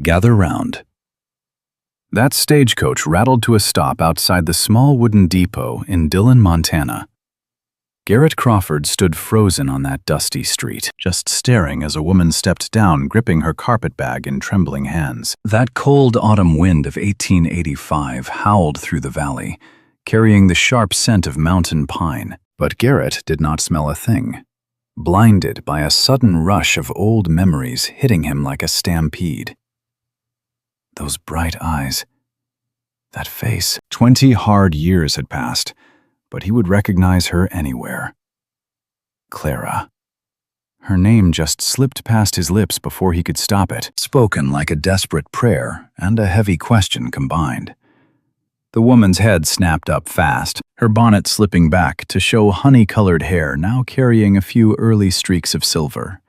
Gather round. That stagecoach rattled to a stop outside the small wooden depot in Dillon, Montana. Garrett Crawford stood frozen on that dusty street, just staring as a woman stepped down, gripping her carpet bag in trembling hands. That cold autumn wind of 1885 howled through the valley, carrying the sharp scent of mountain pine. But Garrett did not smell a thing, blinded by a sudden rush of old memories hitting him like a stampede. Those bright eyes, that face. 20 hard years had passed, but he would recognize her anywhere. Clara. Her name just slipped past his lips before he could stop it, spoken like a desperate prayer and a heavy question combined. The woman's head snapped up fast, her bonnet slipping back to show honey-colored hair now carrying a few early streaks of silver.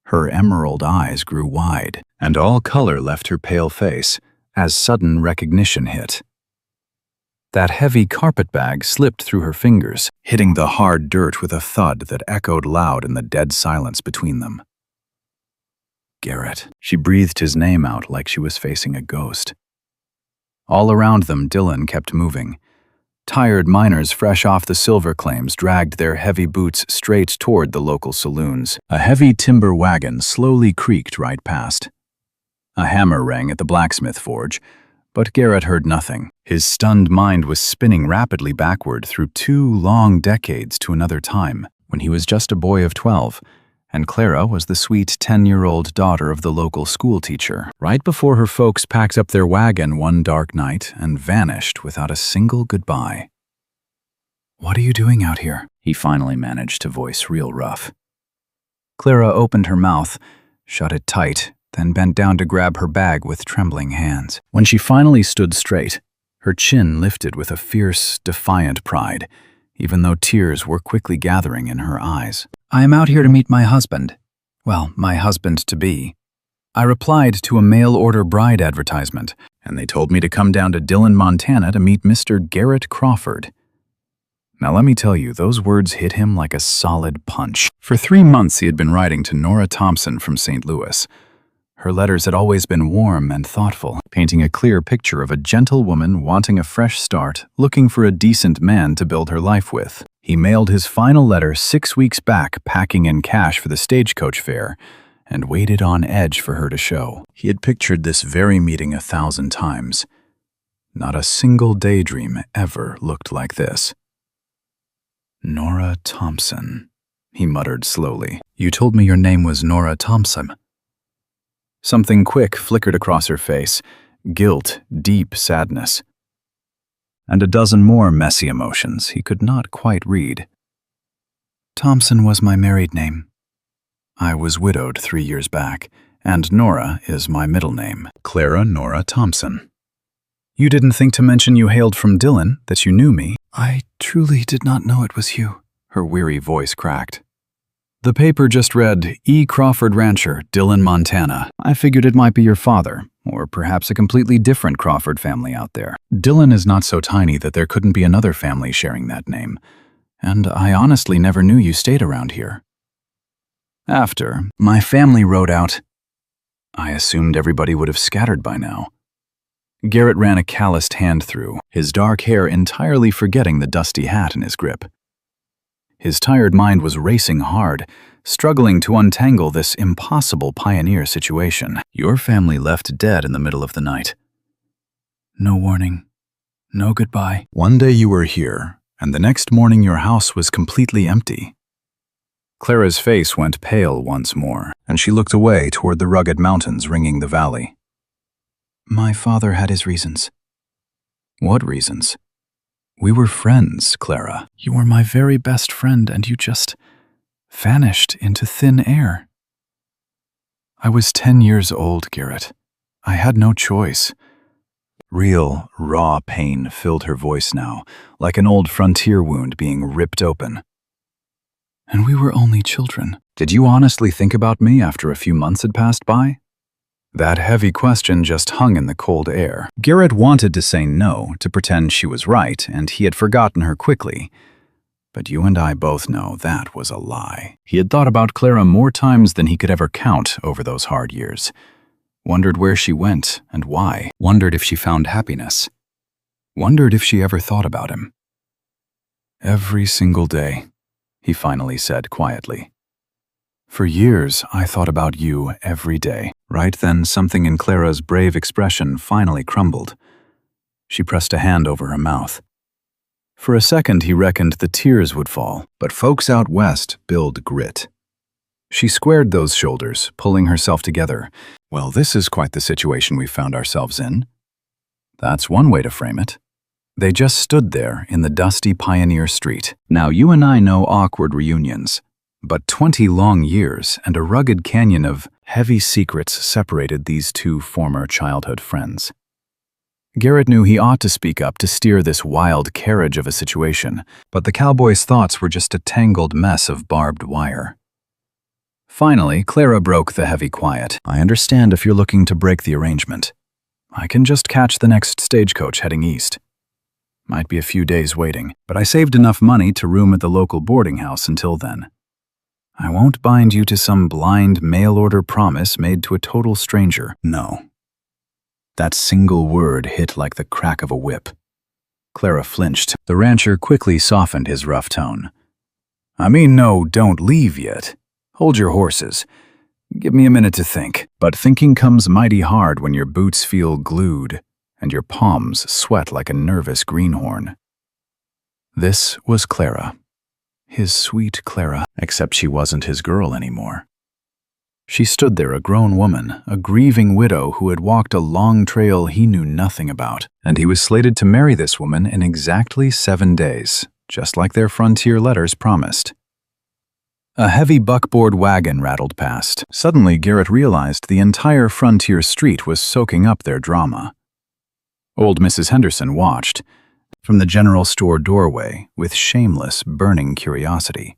Her emerald eyes grew wide, and all color left her pale face as sudden recognition hit. That heavy carpet bag slipped through her fingers, hitting the hard dirt with a thud that echoed loud in the dead silence between them. Garrett. She breathed his name out like she was facing a ghost. All around them, Dillon kept moving. Tired miners fresh off the silver claims dragged their heavy boots straight toward the local saloons. A heavy timber wagon slowly creaked right past. A hammer rang at the blacksmith forge, but Garrett heard nothing. His stunned mind was spinning rapidly backward through 2 long decades to another time, when he was just a boy of 12, and Clara was the sweet 10-year-old daughter of the local school teacher, right before her folks packed up their wagon one dark night and vanished without a single goodbye. "What are you doing out here?" he finally managed to voice real rough. Clara opened her mouth, shut it tight, then bent down to grab her bag with trembling hands. When she finally stood straight, her chin lifted with a fierce, defiant pride, even though tears were quickly gathering in her eyes. "I am out here to meet my husband. Well, my husband-to-be. I replied to a mail-order bride advertisement, and they told me to come down to Dillon, Montana to meet Mr. Garrett Crawford." Now let me tell you, those words hit him like a solid punch. For 3 months he had been writing to Nora Thompson from St. Louis. Her letters had always been warm and thoughtful, painting a clear picture of a gentle woman wanting a fresh start, looking for a decent man to build her life with. He mailed his final letter 6 weeks back, packing in cash for the stagecoach fare, and waited on edge for her to show. He had pictured this very meeting 1,000 times. Not a single daydream ever looked like this. "Nora Thompson," he muttered slowly. "You told me your name was Nora Thompson." Something quick flickered across her face, guilt, deep sadness, and a dozen more messy emotions he could not quite read. "Thompson was my married name. I was widowed 3 years back, and Nora is my middle name. Clara Nora Thompson. You didn't think to mention you hailed from Dillon, that you knew me." "I truly did not know it was you," her weary voice cracked. "The paper just read, E. Crawford Rancher, Dillon, Montana. I figured it might be your father, or perhaps a completely different Crawford family out there. Dillon is not so tiny that there couldn't be another family sharing that name, and I honestly never knew you stayed around here. After my family rode out, I assumed everybody would have scattered by now." Garrett ran a calloused hand through, his dark hair entirely forgetting the dusty hat in his grip. His tired mind was racing hard, struggling to untangle this impossible pioneer situation. "Your family left dead in the middle of the night. No warning, no goodbye. One day you were here, and the next morning your house was completely empty." Clara's face went pale once more, and she looked away toward the rugged mountains ringing the valley. "My father had his reasons." "What reasons?" "We were friends, Clara. You were my very best friend, and you just vanished into thin air." "I was 10 years old, Garrett. I had no choice." Real, raw pain filled her voice now, like an old frontier wound being ripped open. "And we were only children." "Did you honestly think about me after a few months had passed by?" That heavy question just hung in the cold air. Garrett wanted to say no, to pretend she was right, and he had forgotten her quickly. But you and I both know that was a lie. He had thought about Clara more times than he could ever count over those hard years. Wondered where she went and why. Wondered if she found happiness. Wondered if she ever thought about him. "Every single day," he finally said quietly. "For years, I thought about you every day." Right then, something in Clara's brave expression finally crumbled. She pressed a hand over her mouth. For a second, he reckoned the tears would fall, but folks out west build grit. She squared those shoulders, pulling herself together. "Well, this is quite the situation we found ourselves in." That's one way to frame it. They just stood there in the dusty Pioneer Street. Now, you and I know awkward reunions, but 20 long years and a rugged canyon of heavy secrets separated these two former childhood friends. Garrett knew he ought to speak up to steer this wild carriage of a situation, but the cowboy's thoughts were just a tangled mess of barbed wire. Finally, Clara broke the heavy quiet. "I understand if you're looking to break the arrangement. I can just catch the next stagecoach heading east. Might be a few days waiting, but I saved enough money to room at the local boarding house until then. I won't bind you to some blind mail-order promise made to a total stranger. No." That single word hit like the crack of a whip. Clara flinched. The rancher quickly softened his rough tone. "I mean, no, don't leave yet. Hold your horses. Give me a minute to think." But thinking comes mighty hard when your boots feel glued and your palms sweat like a nervous greenhorn. This was Clara. His sweet Clara, except she wasn't his girl anymore. She stood there, a grown woman, a grieving widow who had walked a long trail he knew nothing about, and he was slated to marry this woman in exactly 7 days, just like their frontier letters promised. A heavy buckboard wagon rattled past. Suddenly, Garrett realized the entire frontier street was soaking up their drama. Old Mrs. Henderson watched, from the general store doorway, with shameless, burning curiosity.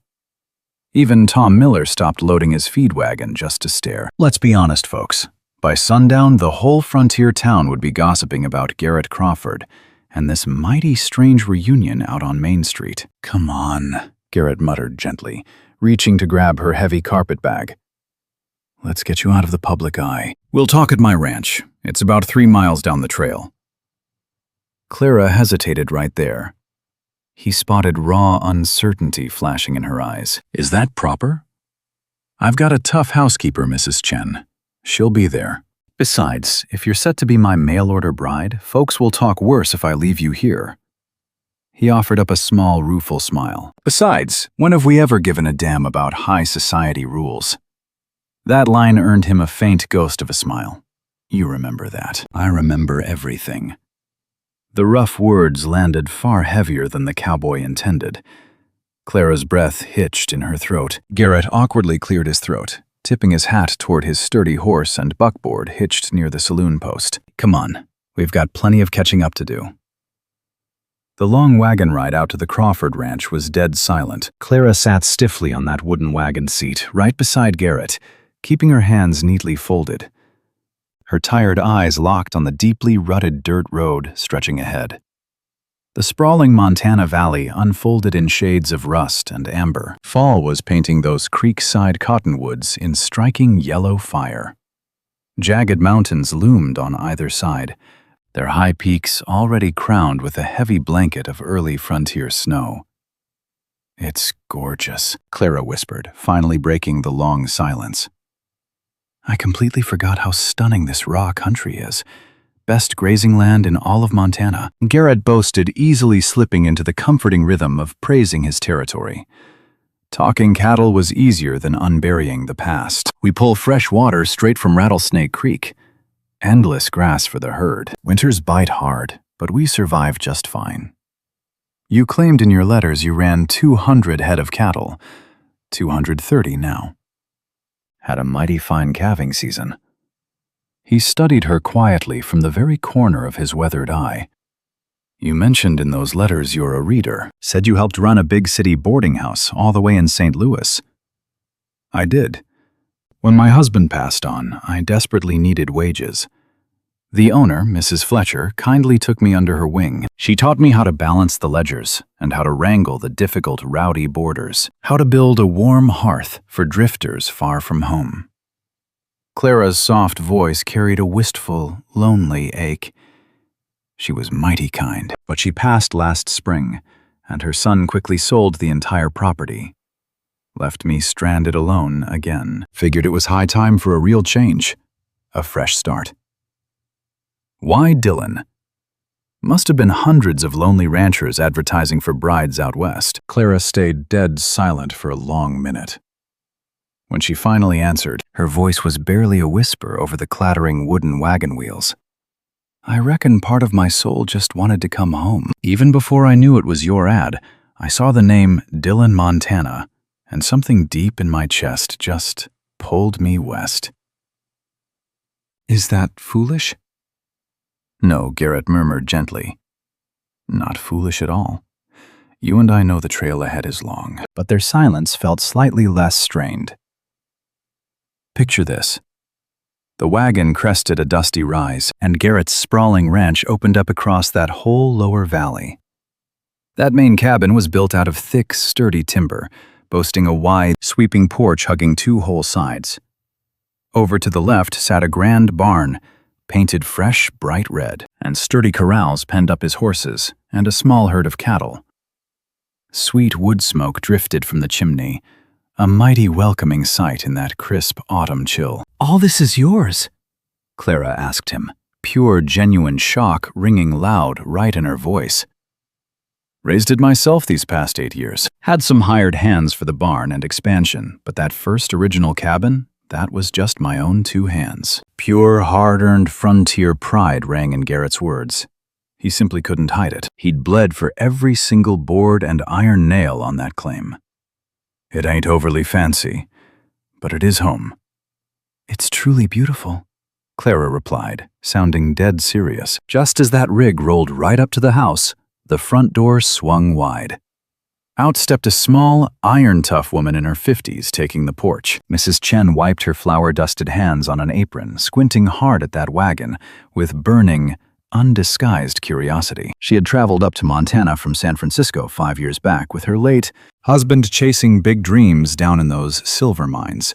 Even Tom Miller stopped loading his feed wagon just to stare. Let's be honest, folks. By sundown, the whole frontier town would be gossiping about Garrett Crawford and this mighty strange reunion out on Main Street. "Come on," Garrett muttered gently, reaching to grab her heavy carpet bag. "Let's get you out of the public eye. We'll talk at my ranch. It's about 3 miles down the trail." Clara hesitated right there. He spotted raw uncertainty flashing in her eyes. "Is that proper?" "I've got a tough housekeeper, Mrs. Chen. She'll be there. Besides, if you're set to be my mail-order bride, folks will talk worse if I leave you here." He offered up a small, rueful smile. "Besides, when have we ever given a damn about high society rules?" That line earned him a faint ghost of a smile. "You remember that. I remember everything." The rough words landed far heavier than the cowboy intended. Clara's breath hitched in her throat. Garrett awkwardly cleared his throat, tipping his hat toward his sturdy horse and buckboard hitched near the saloon post. "Come on, we've got plenty of catching up to do." The long wagon ride out to the Crawford ranch was dead silent. Clara sat stiffly on that wooden wagon seat, right beside Garrett, keeping her hands neatly folded. Her tired eyes locked on the deeply rutted dirt road stretching ahead. The sprawling Montana Valley unfolded in shades of rust and amber. Fall was painting those creekside cottonwoods in striking yellow fire. Jagged mountains loomed on either side, their high peaks already crowned with a heavy blanket of early frontier snow. "It's gorgeous," Clara whispered, finally breaking the long silence. "I completely forgot how stunning this raw country is. Best grazing land in all of Montana." Garrett boasted, easily slipping into the comforting rhythm of praising his territory. Talking cattle was easier than unburying the past. "We pull fresh water straight from Rattlesnake Creek. Endless grass for the herd. Winters bite hard, but we survive just fine. You claimed in your letters you ran 200 head of cattle. 230 now. Had a mighty fine calving season." He studied her quietly from the very corner of his weathered eye. "You mentioned in those letters you're a reader. Said you helped run a big city boarding house all the way in St. Louis." "I did. When my husband passed on, I desperately needed wages. The owner, Mrs. Fletcher, kindly took me under her wing. She taught me how to balance the ledgers and how to wrangle the difficult, rowdy boarders, how to build a warm hearth for drifters far from home." Clara's soft voice carried a wistful, lonely ache. She was mighty kind, but she passed last spring, and her son quickly sold the entire property. Left me stranded alone again. Figured it was high time for a real change. A fresh start. Why Dylan? Must have been hundreds of lonely ranchers advertising for brides out west. Clara stayed dead silent for a long minute. When she finally answered, her voice was barely a whisper over the clattering wooden wagon wheels. I reckon part of my soul just wanted to come home. Even before I knew it was your ad, I saw the name Dylan, Montana, and something deep in my chest just pulled me west. Is that foolish? No, Garrett murmured gently. Not foolish at all. You and I know the trail ahead is long, but their silence felt slightly less strained. Picture this. The wagon crested a dusty rise, and Garrett's sprawling ranch opened up across that whole lower valley. That main cabin was built out of thick, sturdy timber, boasting a wide, sweeping porch hugging two whole sides. Over to the left sat a grand barn, painted fresh, bright red, and sturdy corrals penned up his horses, and a small herd of cattle. Sweet wood smoke drifted from the chimney, a mighty welcoming sight in that crisp autumn chill. All this is yours? Clara asked him, pure, genuine shock ringing loud right in her voice. Raised it myself these past 8 years. Had some hired hands for the barn and expansion, but that first original cabin, that was just my own 2 hands. Pure, hard-earned frontier pride rang in Garrett's words. He simply couldn't hide it. He'd bled for every single board and iron nail on that claim. It ain't overly fancy, but it is home. It's truly beautiful, Clara replied, sounding dead serious. Just as that rig rolled right up to the house, the front door swung wide. Out stepped a small, iron-tough woman in her 50s taking the porch. Mrs. Chen wiped her flour-dusted hands on an apron, squinting hard at that wagon with burning, undisguised curiosity. She had traveled up to Montana from San Francisco 5 years back with her late husband chasing big dreams down in those silver mines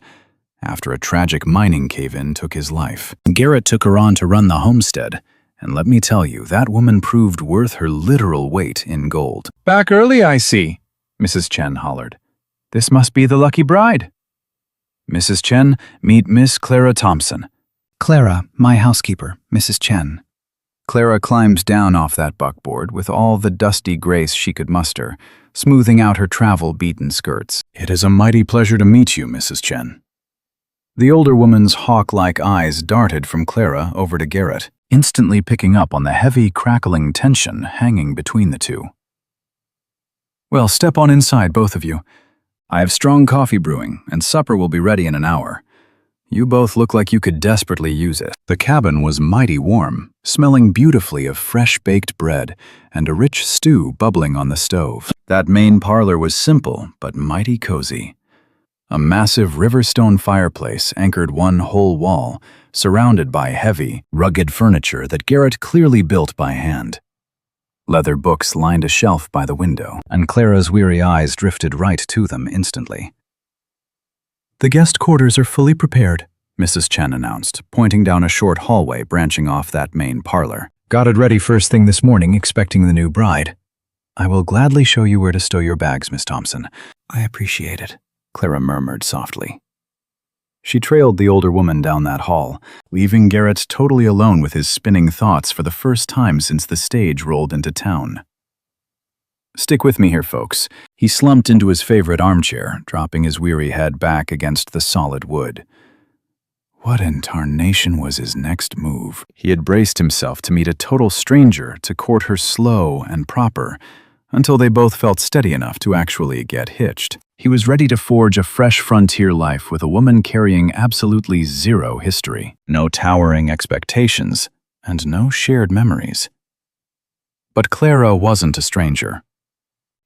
after a tragic mining cave-in took his life. Garrett took her on to run the homestead, and let me tell you, that woman proved worth her literal weight in gold. Back early, I see, Mrs. Chen hollered. This must be the lucky bride. Mrs. Chen, meet Miss Clara Thompson. Clara, my housekeeper, Mrs. Chen. Clara climbed down off that buckboard with all the dusty grace she could muster, smoothing out her travel-beaten skirts. It is a mighty pleasure to meet you, Mrs. Chen. The older woman's hawk-like eyes darted from Clara over to Garrett, instantly picking up on the heavy, crackling tension hanging between the two. Well, step on inside, both of you. I have strong coffee brewing, and supper will be ready in an hour. You both look like you could desperately use it. The cabin was mighty warm, smelling beautifully of fresh-baked bread and a rich stew bubbling on the stove. That main parlor was simple, but mighty cozy. A massive riverstone fireplace anchored one whole wall, surrounded by heavy, rugged furniture that Garrett clearly built by hand. Leather books lined a shelf by the window, and Clara's weary eyes drifted right to them instantly. The guest quarters are fully prepared, Mrs. Chen announced, pointing down a short hallway branching off that main parlor. Got it ready first thing this morning, expecting the new bride. I will gladly show you where to stow your bags, Miss Thompson. I appreciate it, Clara murmured softly. She trailed the older woman down that hall, leaving Garrett totally alone with his spinning thoughts for the first time since the stage rolled into town. Stick with me here, folks. He slumped into his favorite armchair, dropping his weary head back against the solid wood. What in tarnation was his next move? He had braced himself to meet a total stranger to court her slow and proper, until they both felt steady enough to actually get hitched. He was ready to forge a fresh frontier life with a woman carrying absolutely zero history, no towering expectations, and no shared memories. But Clara wasn't a stranger.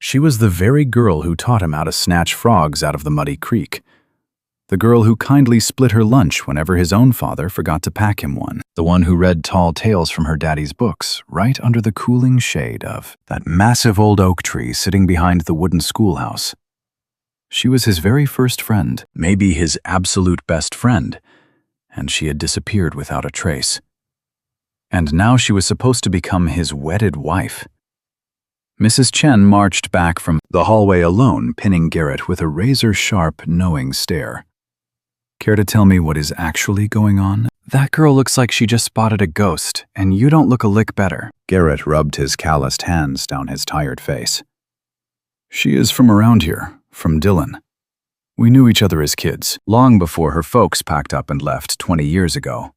She was the very girl who taught him how to snatch frogs out of the muddy creek. The girl who kindly split her lunch whenever his own father forgot to pack him one. The one who read tall tales from her daddy's books right under the cooling shade of that massive old oak tree sitting behind the wooden schoolhouse. She was his very first friend, maybe his absolute best friend, and she had disappeared without a trace. And now she was supposed to become his wedded wife. Mrs. Chen marched back from the hallway alone, pinning Garrett with a razor-sharp, knowing stare. Care to tell me what is actually going on? That girl looks like she just spotted a ghost, and you don't look a lick better. Garrett rubbed his calloused hands down his tired face. She is from around here, from Dillon. We knew each other as kids, long before her folks packed up and left 20 years ago.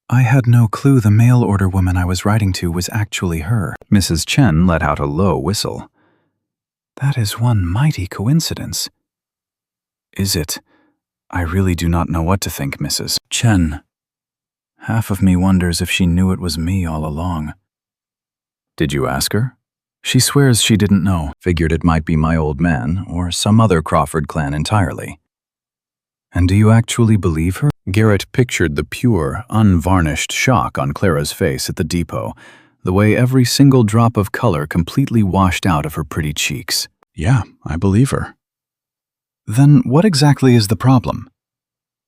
I had no clue the mail order woman I was writing to was actually her. Mrs. Chen let out a low whistle. That is one mighty coincidence. Is it? I really do not know what to think, Mrs. Chen. Half of me wonders if she knew it was me all along. Did you ask her? She swears she didn't know, figured it might be my old man or some other Crawford clan entirely. And do you actually believe her? Garrett pictured the pure, unvarnished shock on Clara's face at the depot, the way every single drop of color completely washed out of her pretty cheeks. Yeah, I believe her. Then what exactly is the problem?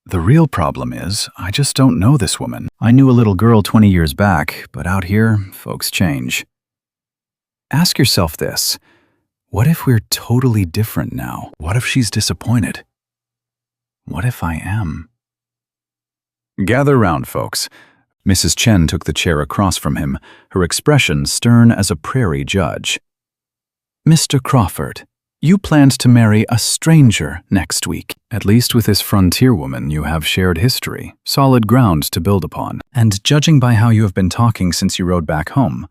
The real problem is, I just don't know this woman. I knew a little girl 20 years back, but out here, folks change. Ask yourself this. What if we're totally different now? What if she's disappointed? What if I am? Gather round, folks. Mrs. Chen took the chair across from him, her expression stern as a prairie judge. Mr. Crawford, you planned to marry a stranger next week. At least with this frontier woman, you have shared history, solid ground to build upon. And judging by how you have been talking since you rode back home,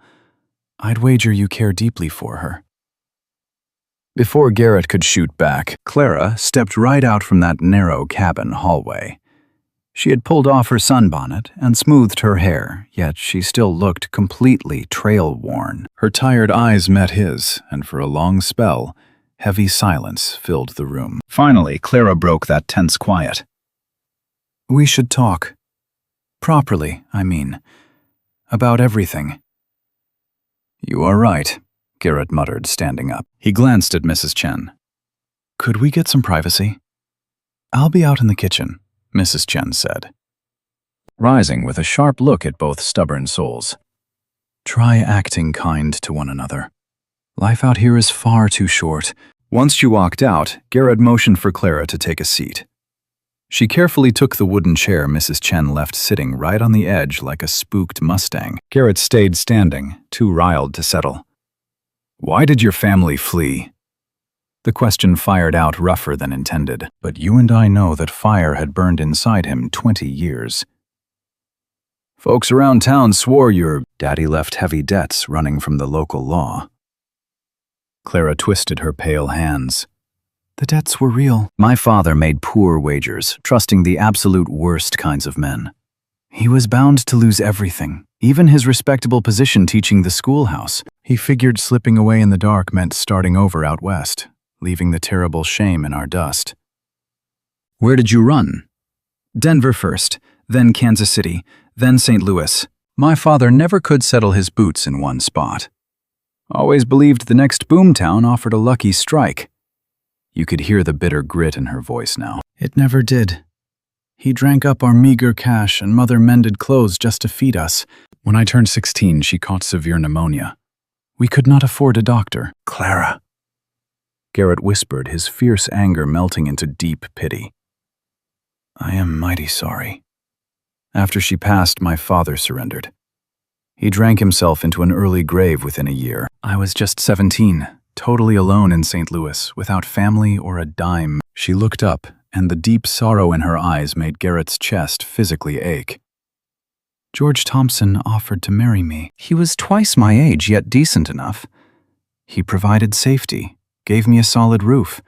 I'd wager you care deeply for her. Before Garrett could shoot back, Clara stepped right out from that narrow cabin hallway. She had pulled off her sunbonnet and smoothed her hair, yet she still looked completely trail-worn. Her tired eyes met his, and for a long spell, heavy silence filled the room. Finally, Clara broke that tense quiet. We should talk. Properly, I mean. About everything. You are right, Garrett muttered, standing up. He glanced at Mrs. Chen. Could we get some privacy? I'll be out in the kitchen, Mrs. Chen said, rising with a sharp look at both stubborn souls. Try acting kind to one another. Life out here is far too short. Once she walked out, Garrett motioned for Clara to take a seat. She carefully took the wooden chair Mrs. Chen left sitting right on the edge like a spooked Mustang. Garrett stayed standing, too riled to settle. Why did your family flee? The question fired out rougher than intended, but you and I know that fire had burned inside him 20 years. Folks around town swore your daddy left heavy debts running from the local law. Clara twisted her pale hands. The debts were real. My father made poor wagers, trusting the absolute worst kinds of men. He was bound to lose everything, even his respectable position teaching the schoolhouse. He figured slipping away in the dark meant starting over out west, leaving the terrible shame in our dust. Where did you run? Denver first, then Kansas City, then St. Louis. My father never could settle his boots in one spot. Always believed the next boomtown offered a lucky strike. You could hear the bitter grit in her voice now. It never did. He drank up our meager cash and mother mended clothes just to feed us. When I turned 16, she caught severe pneumonia. We could not afford a doctor. Clara. Garrett whispered, his fierce anger melting into deep pity. I am mighty sorry. After she passed, my father surrendered. He drank himself into an early grave within a year. I was just 17, totally alone in St. Louis, without family or a dime. She looked up, and the deep sorrow in her eyes made Garrett's chest physically ache. George Thompson offered to marry me. He was twice my age, yet decent enough. He provided safety, gave me a solid roof.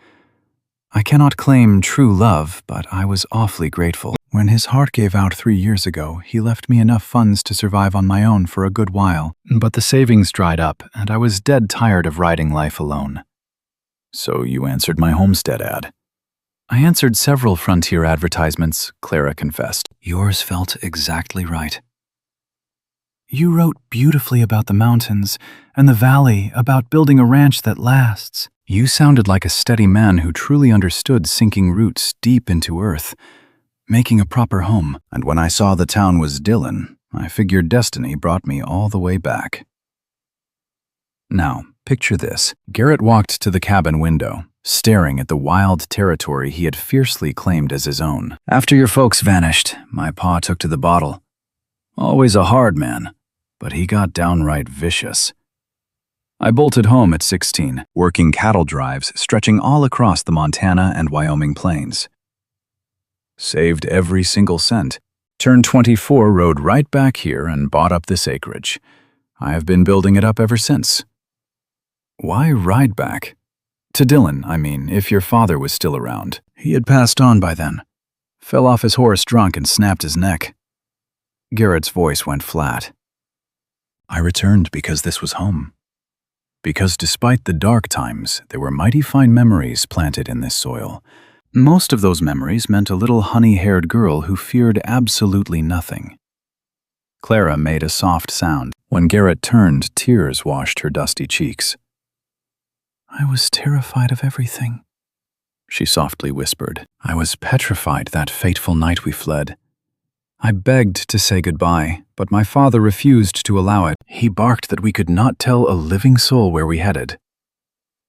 I cannot claim true love, but I was awfully grateful. When his heart gave out 3 years ago, he left me enough funds to survive on my own for a good while, but the savings dried up, and I was dead tired of riding life alone. So you answered my homestead ad. I answered several frontier advertisements, Clara confessed. Yours felt exactly right. You wrote beautifully about the mountains and the valley, about building a ranch that lasts. You sounded like a steady man who truly understood sinking roots deep into earth. making a proper home. And when I saw the town was Dillon, I figured destiny brought me all the way back. Now, picture this. Garrett walked to the cabin window, staring at the wild territory he had fiercely claimed as his own. After your folks vanished, my pa took to the bottle. Always a hard man, but he got downright vicious. I bolted home at 16, working cattle drives stretching all across the Montana and Wyoming plains. Saved every single cent. Turned 24, rode right back here and bought up this acreage. I have been building it up ever since. Why ride back? To Dillon, I mean, if your father was still around. He had passed on by then. Fell off his horse drunk and snapped his neck. Garrett's voice went flat. I returned because this was home. Because despite the dark times, there were mighty fine memories planted in this soil. Most of those memories meant a little honey-haired girl who feared absolutely nothing. Clara made a soft sound. When Garrett turned, tears washed her dusty cheeks. I was terrified of everything, she softly whispered. I was petrified that fateful night we fled. I begged to say goodbye, but my father refused to allow it. He barked that we could not tell a living soul where we headed.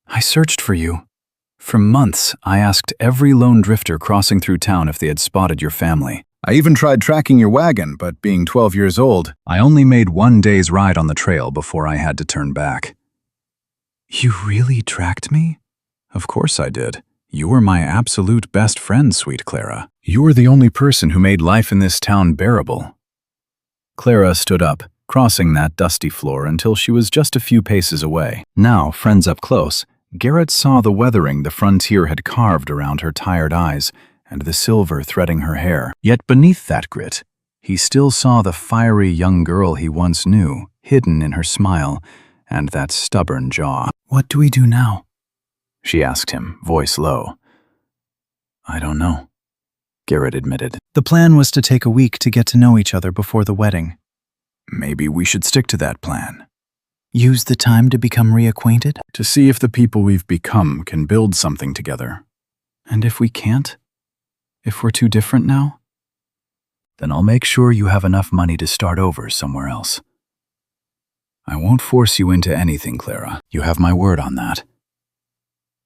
I searched for you. For months, I asked every lone drifter crossing through town if they had spotted your family. I even tried tracking your wagon, but being 12 years old, I only made one day's ride on the trail before I had to turn back. You really tracked me? Of course I did. You were my absolute best friend, sweet Clara. You were the only person who made life in this town bearable. Clara stood up, crossing that dusty floor until she was just a few paces away. Now, friends up close, Garrett saw the weathering the frontier had carved around her tired eyes and the silver threading her hair. Yet beneath that grit, he still saw the fiery young girl he once knew, hidden in her smile and that stubborn jaw. What do we do now? She asked him, voice low. I don't know, Garrett admitted. The plan was to take a week to get to know each other before the wedding. Maybe we should stick to that plan. Use the time to become reacquainted? To see if the people we've become can build something together. And if we can't? If we're too different now? Then I'll make sure you have enough money to start over somewhere else. I won't force you into anything, Clara. You have my word on that.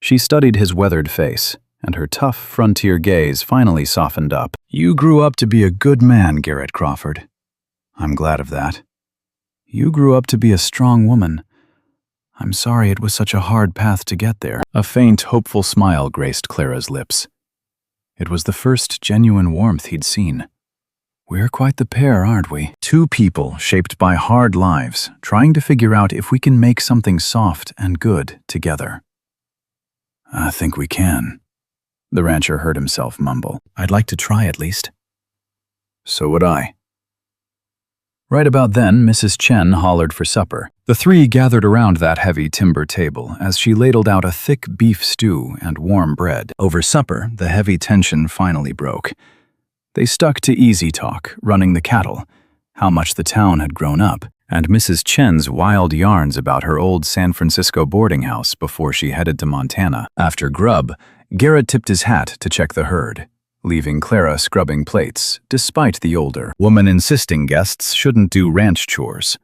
She studied his weathered face, and her tough frontier gaze finally softened up. You grew up to be a good man, Garrett Crawford. I'm glad of that. You grew up to be a strong woman. I'm sorry it was such a hard path to get there. A faint, hopeful smile graced Clara's lips. It was the first genuine warmth he'd seen. We're quite the pair, aren't we? Two people shaped by hard lives, trying to figure out if we can make something soft and good together. I think we can, the rancher heard himself mumble. I'd like to try at least. So would I. Right about then, Mrs. Chen hollered for supper. The three gathered around that heavy timber table as she ladled out a thick beef stew and warm bread. Over supper, the heavy tension finally broke. They stuck to easy talk, running the cattle, how much the town had grown up, and Mrs. Chen's wild yarns about her old San Francisco boarding house before she headed to Montana. After grub, Garrett tipped his hat to check the herd, leaving Clara scrubbing plates, despite the older woman insisting guests shouldn't do ranch chores.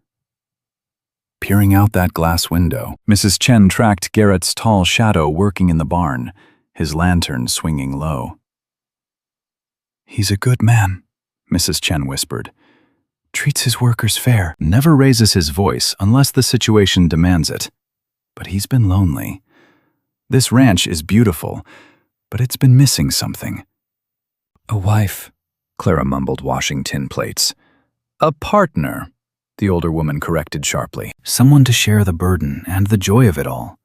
Peering out that glass window, Mrs. Chen tracked Garrett's tall shadow working in the barn, his lantern swinging low. He's a good man, Mrs. Chen whispered. Treats his workers fair, never raises his voice unless the situation demands it. But he's been lonely. This ranch is beautiful, but it's been missing something. A wife, Clara mumbled, washing tin plates. A partner, the older woman corrected sharply. Someone to share the burden and the joy of it all.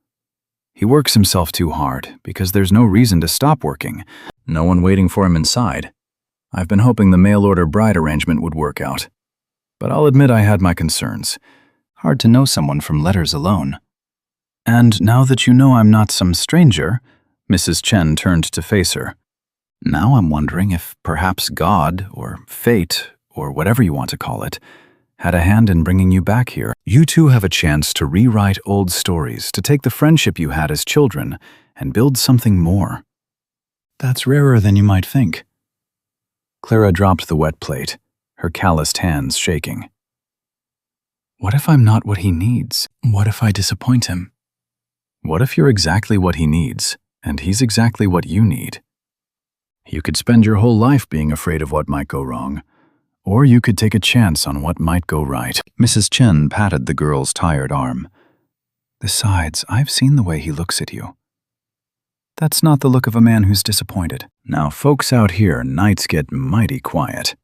He works himself too hard because there's no reason to stop working. No one waiting for him inside. I've been hoping the mail-order bride arrangement would work out. But I'll admit I had my concerns. Hard to know someone from letters alone. And now that you know I'm not some stranger, Mrs. Chen turned to face her. Now I'm wondering if perhaps God, or fate, or whatever you want to call it, had a hand in bringing you back here. You two have a chance to rewrite old stories, to take the friendship you had as children and build something more. That's rarer than you might think. Clara dropped the wet plate, her calloused hands shaking. What if I'm not what he needs? What if I disappoint him? What if you're exactly what he needs, and he's exactly what you need? You could spend your whole life being afraid of what might go wrong, or you could take a chance on what might go right. Mrs. Chen patted the girl's tired arm. Besides, I've seen the way he looks at you. That's not the look of a man who's disappointed. Now, folks out here, nights get mighty quiet.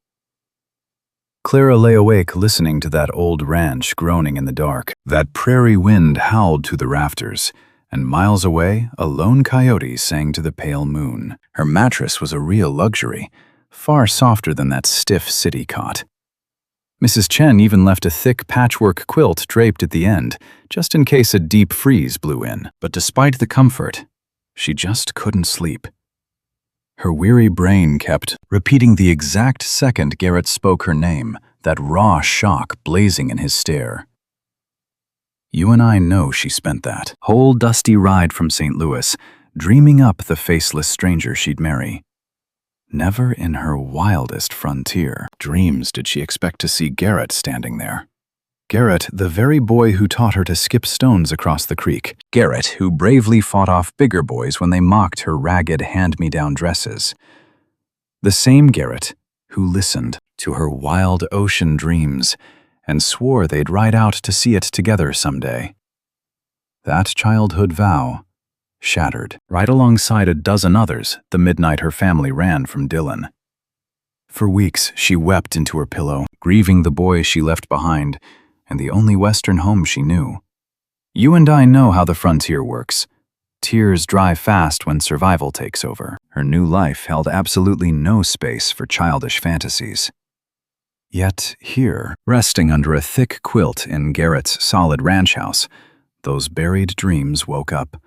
Clara lay awake listening to that old ranch groaning in the dark. That prairie wind howled to the rafters, and miles away, a lone coyote sang to the pale moon. Her mattress was a real luxury, far softer than that stiff city cot. Mrs. Chen even left a thick patchwork quilt draped at the end, just in case a deep freeze blew in. But despite the comfort, she just couldn't sleep. Her weary brain kept repeating the exact second Garrett spoke her name, that raw shock blazing in his stare. You and I know she spent that whole dusty ride from St. Louis, dreaming up the faceless stranger she'd marry. Never in her wildest frontier dreams did she expect to see Garrett standing there. Garrett, the very boy who taught her to skip stones across the creek. Garrett, who bravely fought off bigger boys when they mocked her ragged hand-me-down dresses. The same Garrett who listened to her wild ocean dreams and swore they'd ride out to see it together someday. That childhood vow shattered right alongside a dozen others the midnight her family ran from Dylan. For weeks, she wept into her pillow, grieving the boy she left behind and the only Western home she knew. You and I know how the frontier works. Tears dry fast when survival takes over. Her new life held absolutely no space for childish fantasies. Yet here, resting under a thick quilt in Garrett's solid ranch house, those buried dreams woke up.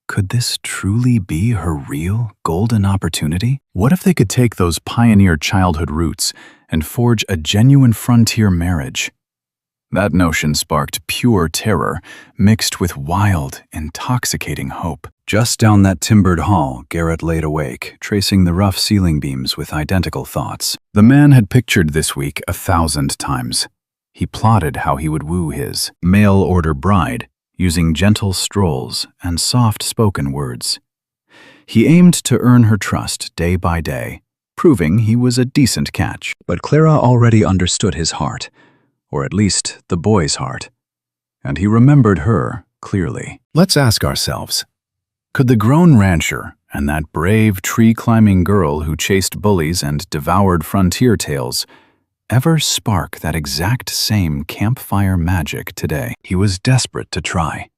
Could this truly be her real, golden opportunity? What if they could take those pioneer childhood roots and forge a genuine frontier marriage? That notion sparked pure terror, mixed with wild, intoxicating hope. Just down that timbered hall, Garrett laid awake, tracing the rough ceiling beams with identical thoughts. The man had pictured this week 1,000 times. He plotted how he would woo his mail-order bride, using gentle strolls and soft-spoken words. He aimed to earn her trust day by day, proving he was a decent catch. But Clara already understood his heart, or at least the boy's heart, and he remembered her clearly. Let's ask ourselves, could the grown rancher and that brave tree-climbing girl who chased bullies and devoured frontier tales ever spark that exact same campfire magic today? He was desperate to try.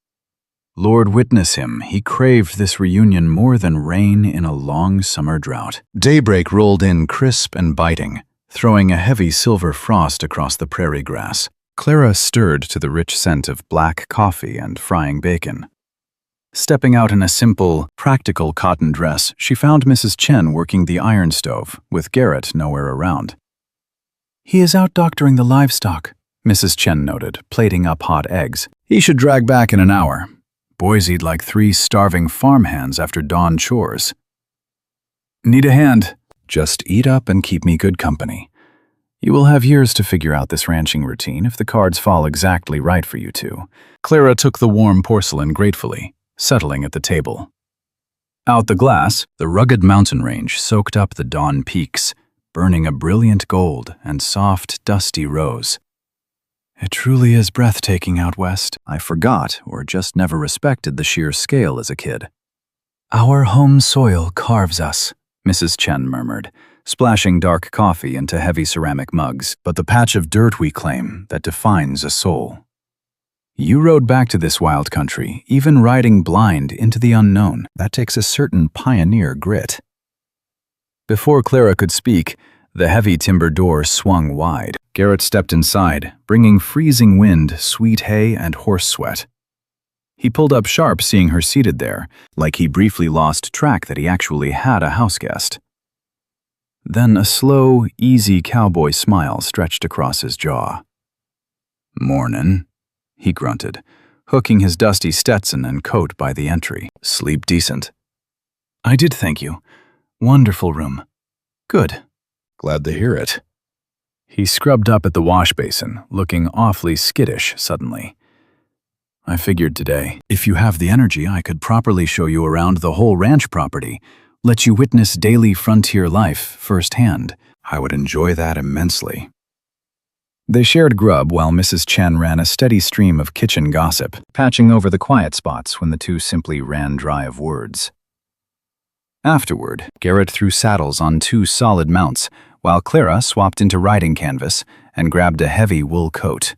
Lord witness him, he craved this reunion more than rain in a long summer drought. Daybreak rolled in crisp and biting, throwing a heavy silver frost across the prairie grass. Clara stirred to the rich scent of black coffee and frying bacon. Stepping out in a simple, practical cotton dress, she found Mrs. Chen working the iron stove, with Garrett nowhere around. He is out doctoring the livestock, Mrs. Chen noted, plating up hot eggs. He should drag back in an hour. Boy's like 3 starving farmhands after dawn chores. Need a hand? Just eat up and keep me good company. You will have years to figure out this ranching routine if the cards fall exactly right for you two. Clara took the warm porcelain gratefully, settling at the table. Out the glass, the rugged mountain range soaked up the dawn peaks, burning a brilliant gold and soft, dusty rose. It truly is breathtaking out west. I forgot or just never respected the sheer scale as a kid. Our home soil carves us, Mrs. Chen murmured, splashing dark coffee into heavy ceramic mugs, but the patch of dirt we claim that defines a soul. You rode back to this wild country, even riding blind into the unknown. That takes a certain pioneer grit. Before Clara could speak, the heavy timber door swung wide. Garrett stepped inside, bringing freezing wind, sweet hay, and horse sweat. He pulled up sharp seeing her seated there, like he briefly lost track that he actually had a houseguest. Then a slow, easy cowboy smile stretched across his jaw. "Mornin'," he grunted, hooking his dusty Stetson and coat by the entry. "Sleep decent?" "I did, thank you. Wonderful room." "Good. Glad to hear it. He scrubbed up at the wash basin, looking awfully skittish suddenly. I figured today, if you have the energy, I could properly show you around the whole ranch property, let you witness daily frontier life firsthand. I would enjoy that immensely. They shared grub while Mrs. Chen ran a steady stream of kitchen gossip, patching over the quiet spots when the two simply ran dry of words. Afterward, Garrett threw saddles on 2 solid mounts, while Clara swapped into riding canvas and grabbed a heavy wool coat.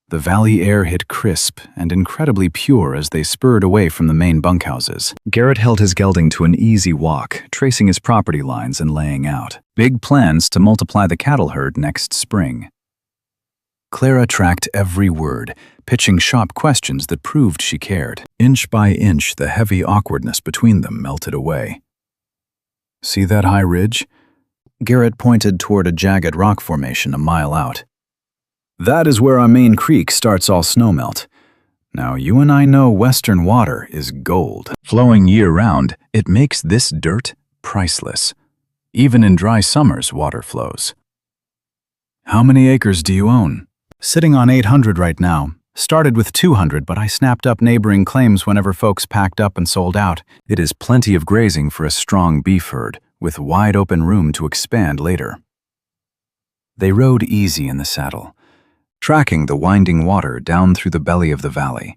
The valley air hit crisp and incredibly pure as they spurred away from the main bunkhouses. Garrett held his gelding to an easy walk, tracing his property lines and laying out big plans to multiply the cattle herd next spring. Clara tracked every word, pitching sharp questions that proved she cared. Inch by inch, the heavy awkwardness between them melted away. See that high ridge? Garrett pointed toward a jagged rock formation a mile out. That is where our main creek starts all snowmelt. Now, you and I know western water is gold. Flowing year-round, it makes this dirt priceless. Even in dry summers, water flows. How many acres do you own? Sitting on 800 right now. Started with 200, but I snapped up neighboring claims whenever folks packed up and sold out. It is plenty of grazing for a strong beef herd, with wide open room to expand later. They rode easy in the saddle, tracking the winding water down through the belly of the valley.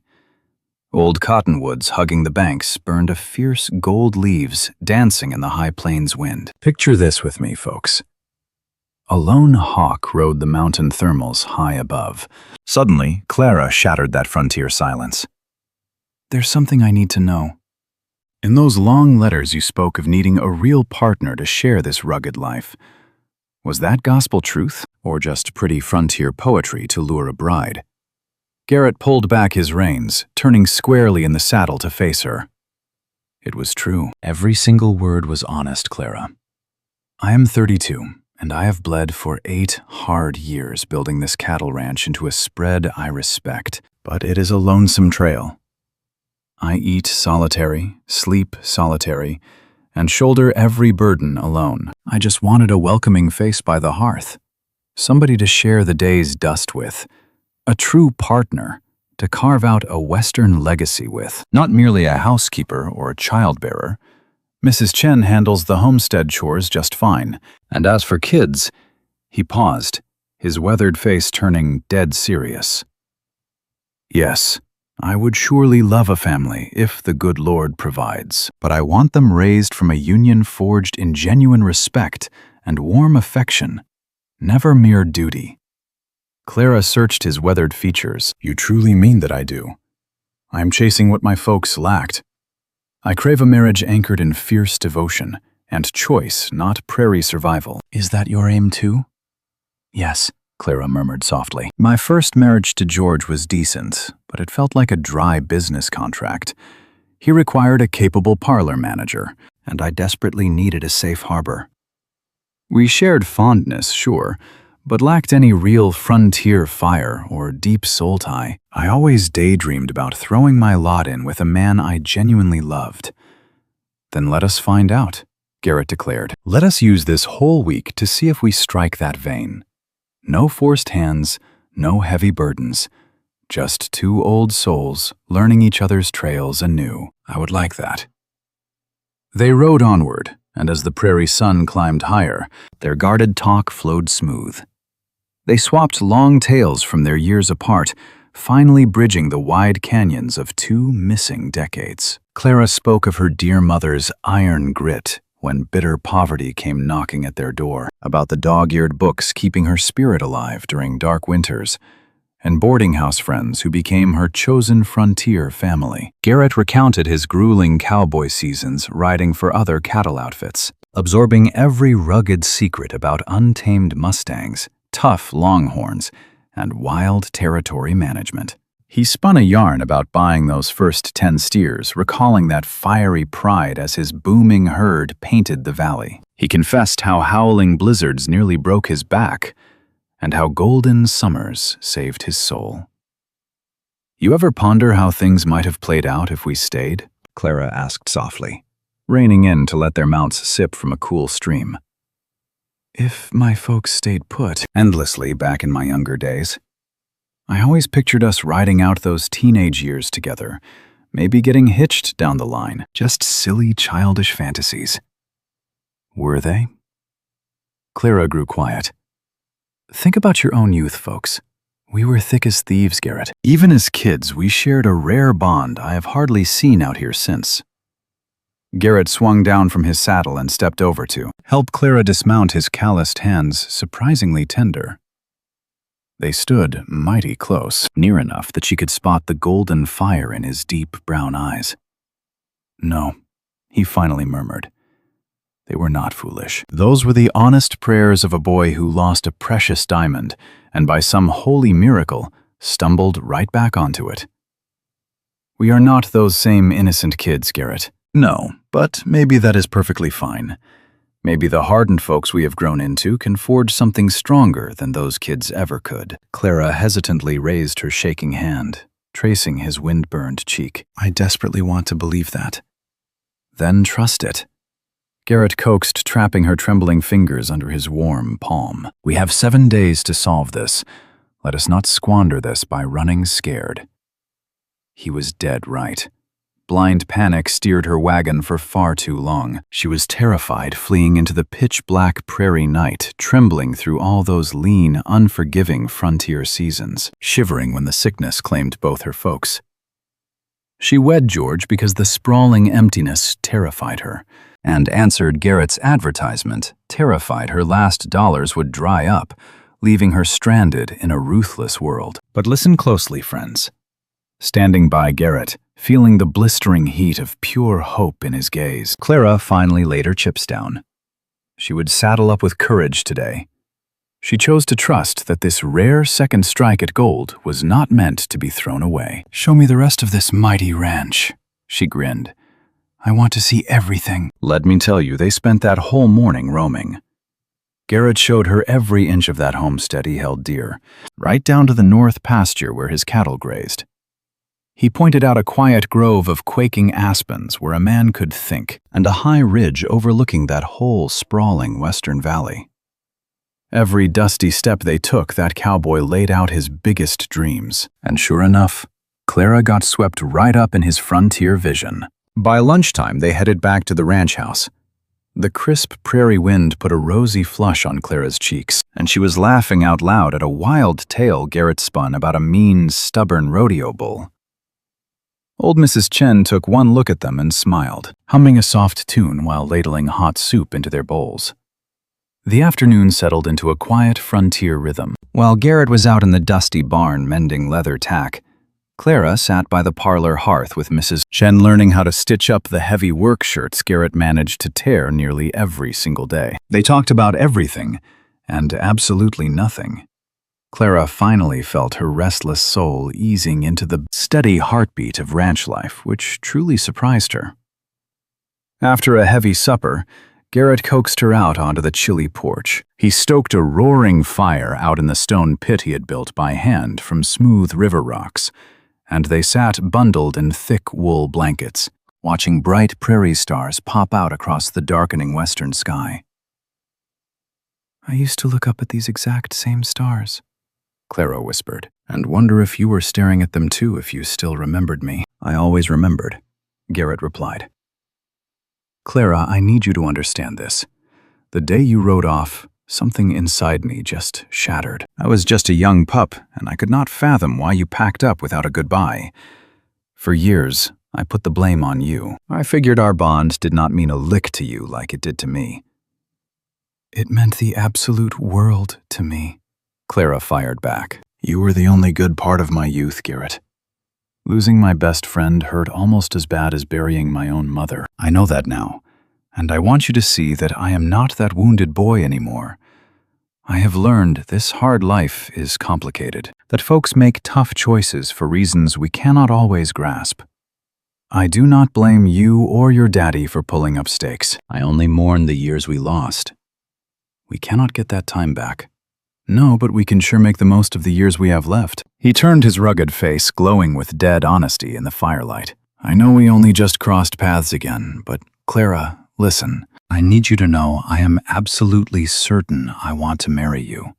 Old cottonwoods hugging the banks burned a fierce gold leaves dancing in the high plains wind. Picture this with me, folks. A lone hawk rode the mountain thermals high above. Suddenly, Clara shattered that frontier silence. There's something I need to know. In those long letters you spoke of needing a real partner to share this rugged life. Was that gospel truth, or just pretty frontier poetry to lure a bride? Garrett pulled back his reins, turning squarely in the saddle to face her. It was true. Every single word was honest, Clara. I am 32. And I have bled for 8 hard years building this cattle ranch into a spread I respect, but it is a lonesome trail. I eat solitary, sleep solitary, and shoulder every burden alone. I just wanted a welcoming face by the hearth, somebody to share the day's dust with, a true partner to carve out a Western legacy with, not merely a housekeeper or a childbearer. Mrs. Chen handles the homestead chores just fine, and as for kids, he paused, his weathered face turning dead serious. Yes, I would surely love a family if the good Lord provides, but I want them raised from a union forged in genuine respect and warm affection, never mere duty. Clara searched his weathered features. You truly mean that I do. I am chasing what my folks lacked. I crave a marriage anchored in fierce devotion and choice, not prairie survival. Is that your aim too? Yes, Clara murmured softly. My first marriage to George was decent, but it felt like a dry business contract. He required a capable parlor manager, and I desperately needed a safe harbor. We shared fondness, sure, but lacked any real frontier fire or deep soul tie. I always daydreamed about throwing my lot in with a man I genuinely loved. Then let us find out, Garrett declared. Let us use this whole week to see if we strike that vein. No forced hands, no heavy burdens. Just 2 old souls learning each other's trails anew. I would like that. They rode onward, and as the prairie sun climbed higher, their guarded talk flowed smooth. They swapped long tales from their years apart, finally bridging the wide canyons of 2 missing decades. Clara spoke of her dear mother's iron grit when bitter poverty came knocking at their door, about the dog-eared books keeping her spirit alive during dark winters, and boarding house friends who became her chosen frontier family. Garrett recounted his grueling cowboy seasons riding for other cattle outfits, absorbing every rugged secret about untamed mustangs, tough longhorns, and wild territory management. He spun a yarn about buying those first 10 steers, recalling that fiery pride as his booming herd painted the valley. He confessed how howling blizzards nearly broke his back, and how golden summers saved his soul. You ever ponder how things might have played out if we stayed? Clara asked softly, reining in to let their mounts sip from a cool stream. If my folks stayed put endlessly back in my younger days. I always pictured us riding out those teenage years together, maybe getting hitched down the line, just silly, childish fantasies. Were they? Clara grew quiet. Think about your own youth, folks. We were thick as thieves, Garrett. Even as kids, we shared a rare bond I have hardly seen out here since. Garrett swung down from his saddle and stepped over to help Clara dismount, his calloused hands surprisingly tender. They stood mighty close, near enough that she could spot the golden fire in his deep brown eyes. No, he finally murmured. They were not foolish. Those were the honest prayers of a boy who lost a precious diamond and by some holy miracle stumbled right back onto it. We are not those same innocent kids, Garrett. No, but maybe that is perfectly fine. Maybe the hardened folks we have grown into can forge something stronger than those kids ever could. Clara hesitantly raised her shaking hand, tracing his wind-burned cheek. I desperately want to believe that. Then trust it. Garrett coaxed, trapping her trembling fingers under his warm palm. We have 7 days to solve this. Let us not squander this by running scared. He was dead right. Blind panic steered her wagon for far too long. She was terrified, fleeing into the pitch-black prairie night, trembling through all those lean, unforgiving frontier seasons, shivering when the sickness claimed both her folks. She wed George because the sprawling emptiness terrified her, and answered Garrett's advertisement, terrified her last dollars would dry up, leaving her stranded in a ruthless world. But listen closely, friends. Standing by Garrett, feeling the blistering heat of pure hope in his gaze, Clara finally laid her chips down. She would saddle up with courage today. She chose to trust that this rare second strike at gold was not meant to be thrown away. Show me the rest of this mighty ranch, she grinned. I want to see everything. Let me tell you, they spent that whole morning roaming. Garrett showed her every inch of that homestead he held dear, right down to the north pasture where his cattle grazed. He pointed out a quiet grove of quaking aspens where a man could think, and a high ridge overlooking that whole sprawling western valley. Every dusty step they took, that cowboy laid out his biggest dreams, and sure enough, Clara got swept right up in his frontier vision. By lunchtime, they headed back to the ranch house. The crisp prairie wind put a rosy flush on Clara's cheeks, and she was laughing out loud at a wild tale Garrett spun about a mean, stubborn rodeo bull. Old Mrs. Chen took one look at them and smiled, humming a soft tune while ladling hot soup into their bowls. The afternoon settled into a quiet frontier rhythm. While Garrett was out in the dusty barn mending leather tack, Clara sat by the parlor hearth with Mrs. Chen, learning how to stitch up the heavy work shirts Garrett managed to tear nearly every single day. They talked about everything and absolutely nothing. Clara finally felt her restless soul easing into the steady heartbeat of ranch life, which truly surprised her. After a heavy supper, Garrett coaxed her out onto the chilly porch. He stoked a roaring fire out in the stone pit he had built by hand from smooth river rocks, and they sat bundled in thick wool blankets, watching bright prairie stars pop out across the darkening western sky. I used to look up at these exact same stars, Clara whispered, and wonder if you were staring at them too if you still remembered me. I always remembered, Garrett replied. Clara, I need you to understand this. The day you rode off, something inside me just shattered. I was just a young pup, and I could not fathom why you packed up without a goodbye. For years, I put the blame on you. I figured our bond did not mean a lick to you like it did to me. It meant the absolute world to me, Clara fired back. You were the only good part of my youth, Garrett. Losing my best friend hurt almost as bad as burying my own mother. I know that now, and I want you to see that I am not that wounded boy anymore. I have learned this hard life is complicated, that folks make tough choices for reasons we cannot always grasp. I do not blame you or your daddy for pulling up stakes. I only mourn the years we lost. We cannot get that time back. No, but we can sure make the most of the years we have left. He turned his rugged face, glowing with dead honesty in the firelight. I know we only just crossed paths again, but Clara, listen. I need you to know I am absolutely certain I want to marry you.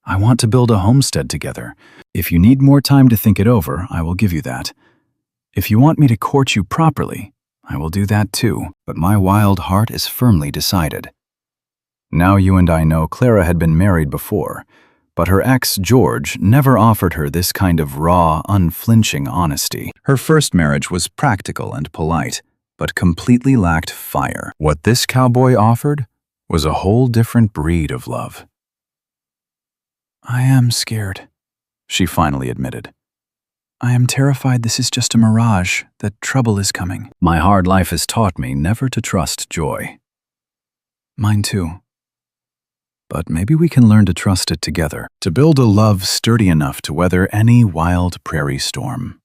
I want to build a homestead together. If you need more time to think it over, I will give you that. If you want me to court you properly, I will do that too, but my wild heart is firmly decided. Now you and I know Clara had been married before, but her ex, George, never offered her this kind of raw, unflinching honesty. Her first marriage was practical and polite, but completely lacked fire. What this cowboy offered was a whole different breed of love. I am scared, she finally admitted. I am terrified this is just a mirage, that trouble is coming. My hard life has taught me never to trust joy. Mine too. But maybe we can learn to trust it together, to build a love sturdy enough to weather any wild prairie storm.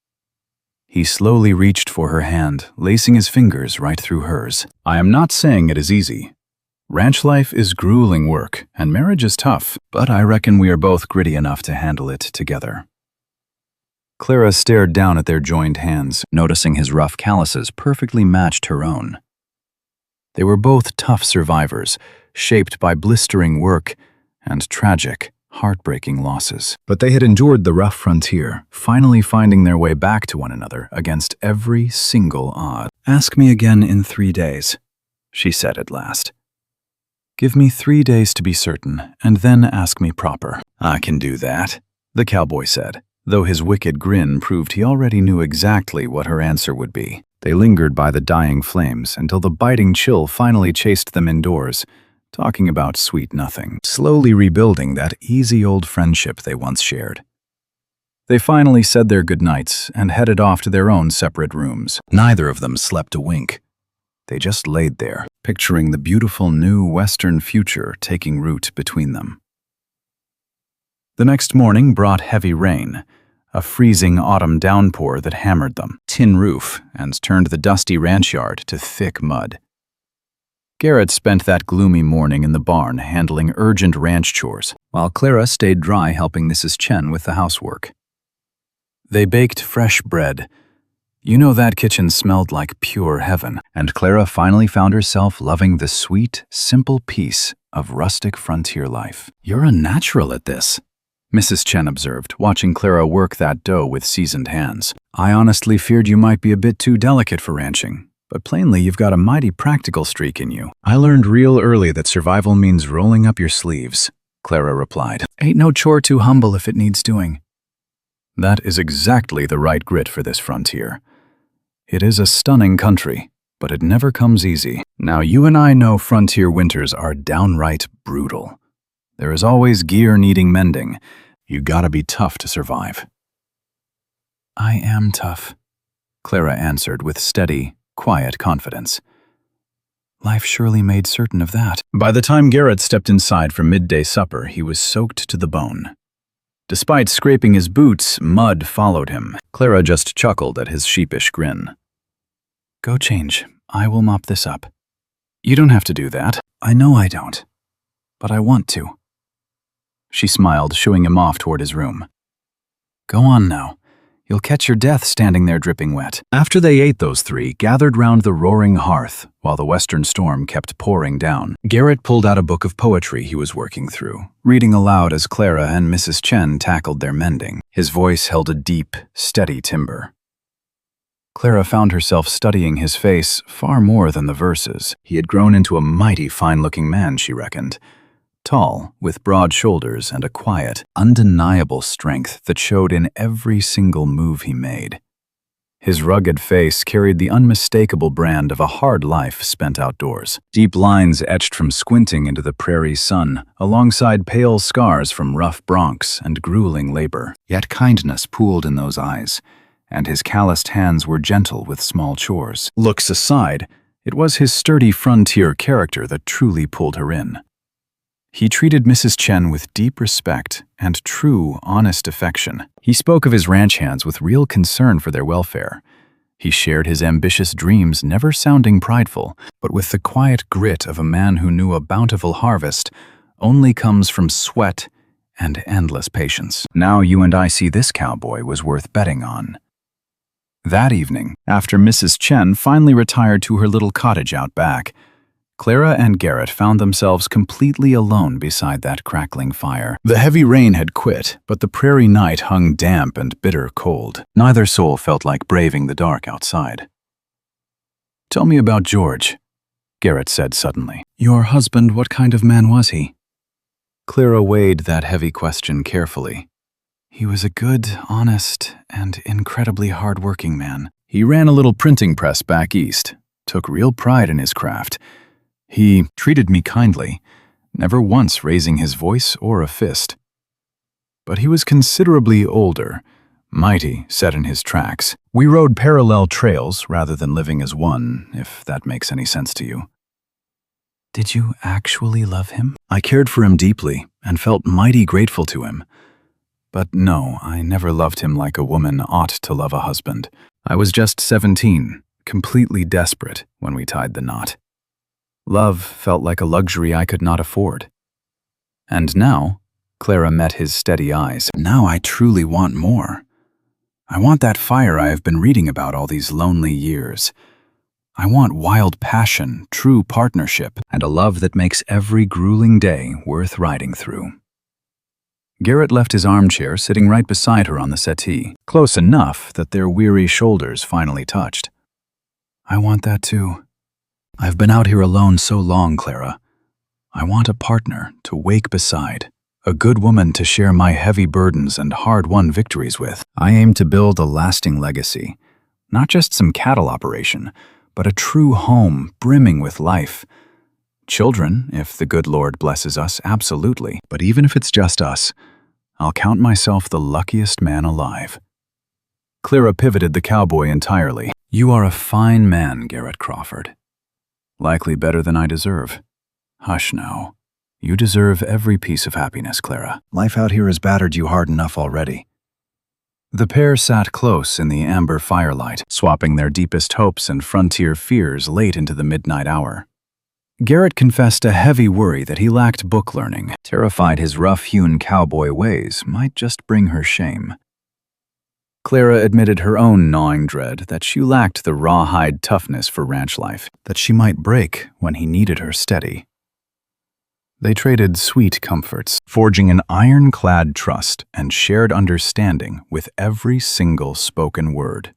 He slowly reached for her hand, lacing his fingers right through hers. I am not saying it is easy. Ranch life is grueling work, and marriage is tough, but I reckon we are both gritty enough to handle it together. Clara stared down at their joined hands, noticing his rough calluses perfectly matched her own. They were both tough survivors, shaped by blistering work and tragic, heartbreaking losses. But they had endured the rough frontier, finally finding their way back to one another against every single odd. Ask me again in 3 days, she said at last. Give me 3 days to be certain, and then ask me proper. I can do that, the cowboy said, though his wicked grin proved he already knew exactly what her answer would be. They lingered by the dying flames until the biting chill finally chased them indoors, talking about sweet nothing, slowly rebuilding that easy old friendship they once shared. They finally said their goodnights and headed off to their own separate rooms. Neither of them slept a wink. They just laid there, picturing the beautiful new western future taking root between them. The next morning brought heavy rain, a freezing autumn downpour that hammered them, tin roof, and turned the dusty ranch yard to thick mud. Garrett spent that gloomy morning in the barn handling urgent ranch chores, while Clara stayed dry helping Mrs. Chen with the housework. They baked fresh bread. You know that kitchen smelled like pure heaven, and Clara finally found herself loving the sweet, simple peace of rustic frontier life. You're a natural at this, Mrs. Chen observed, watching Clara work that dough with seasoned hands. I honestly feared you might be a bit too delicate for ranching, but plainly you've got a mighty practical streak in you. I learned real early that survival means rolling up your sleeves, Clara replied. Ain't no chore too humble if it needs doing. That is exactly the right grit for this frontier. It is a stunning country, but it never comes easy. Now you and I know frontier winters are downright brutal. There is always gear needing mending. You gotta be tough to survive. I am tough, Clara answered with steady, quiet confidence. Life surely made certain of that. By the time Garrett stepped inside for midday supper, he was soaked to the bone. Despite scraping his boots, mud followed him. Clara just chuckled at his sheepish grin. Go change. I will mop this up. You don't have to do that. I know I don't. But I want to. She smiled, shooing him off toward his room. Go on now. You'll catch your death standing there dripping wet. After they ate, those three gathered round the roaring hearth while the western storm kept pouring down. Garrett pulled out a book of poetry he was working through, reading aloud as Clara and Mrs. Chen tackled their mending. His voice held a deep, steady timbre. Clara found herself studying his face far more than the verses. He had grown into a mighty fine-looking man, she reckoned. Tall, with broad shoulders and a quiet, undeniable strength that showed in every single move he made. His rugged face carried the unmistakable brand of a hard life spent outdoors. Deep lines etched from squinting into the prairie sun, alongside pale scars from rough broncs and grueling labor. Yet kindness pooled in those eyes, and his calloused hands were gentle with small chores. Looks aside, it was his sturdy frontier character that truly pulled her in. He treated Mrs. Chen with deep respect and true, honest affection. He spoke of his ranch hands with real concern for their welfare. He shared his ambitious dreams, never sounding prideful, but with the quiet grit of a man who knew a bountiful harvest only comes from sweat and endless patience. Now you and I see this cowboy was worth betting on. That evening, after Mrs. Chen finally retired to her little cottage out back, Clara and Garrett found themselves completely alone beside that crackling fire. The heavy rain had quit, but the prairie night hung damp and bitter cold. Neither soul felt like braving the dark outside. "Tell me about George," Garrett said suddenly. "Your husband, what kind of man was he?" Clara weighed that heavy question carefully. "He was a good, honest, and incredibly hard-working man. He ran a little printing press back east, took real pride in his craft. He treated me kindly, never once raising his voice or a fist. But he was considerably older, mighty, set in his tracks. We rode parallel trails rather than living as one, if that makes any sense to you." "Did you actually love him?" "I cared for him deeply and felt mighty grateful to him. But no, I never loved him like a woman ought to love a husband. I was just 17, completely desperate when we tied the knot. Love felt like a luxury I could not afford. And now," Clara met his steady eyes, "now I truly want more. I want that fire I have been reading about all these lonely years. I want wild passion, true partnership, and a love that makes every grueling day worth riding through." Garrett left his armchair sitting right beside her on the settee, close enough that their weary shoulders finally touched. "I want that too. I've been out here alone so long, Clara. I want a partner to wake beside, a good woman to share my heavy burdens and hard-won victories with. I aim to build a lasting legacy, not just some cattle operation, but a true home brimming with life. Children, if the good Lord blesses us, absolutely. But even if it's just us, I'll count myself the luckiest man alive." Clara pivoted the cowboy entirely. "You are a fine man, Garrett Crawford. Likely better than I deserve. Hush now. You deserve every piece of happiness, Clara. Life out here has battered you hard enough already." The pair sat close in the amber firelight, swapping their deepest hopes and frontier fears late into the midnight hour. Garrett confessed a heavy worry that he lacked book learning, terrified his rough-hewn cowboy ways might just bring her shame. Clara admitted her own gnawing dread that she lacked the rawhide toughness for ranch life, that she might break when he needed her steady. They traded sweet comforts, forging an ironclad trust and shared understanding with every single spoken word.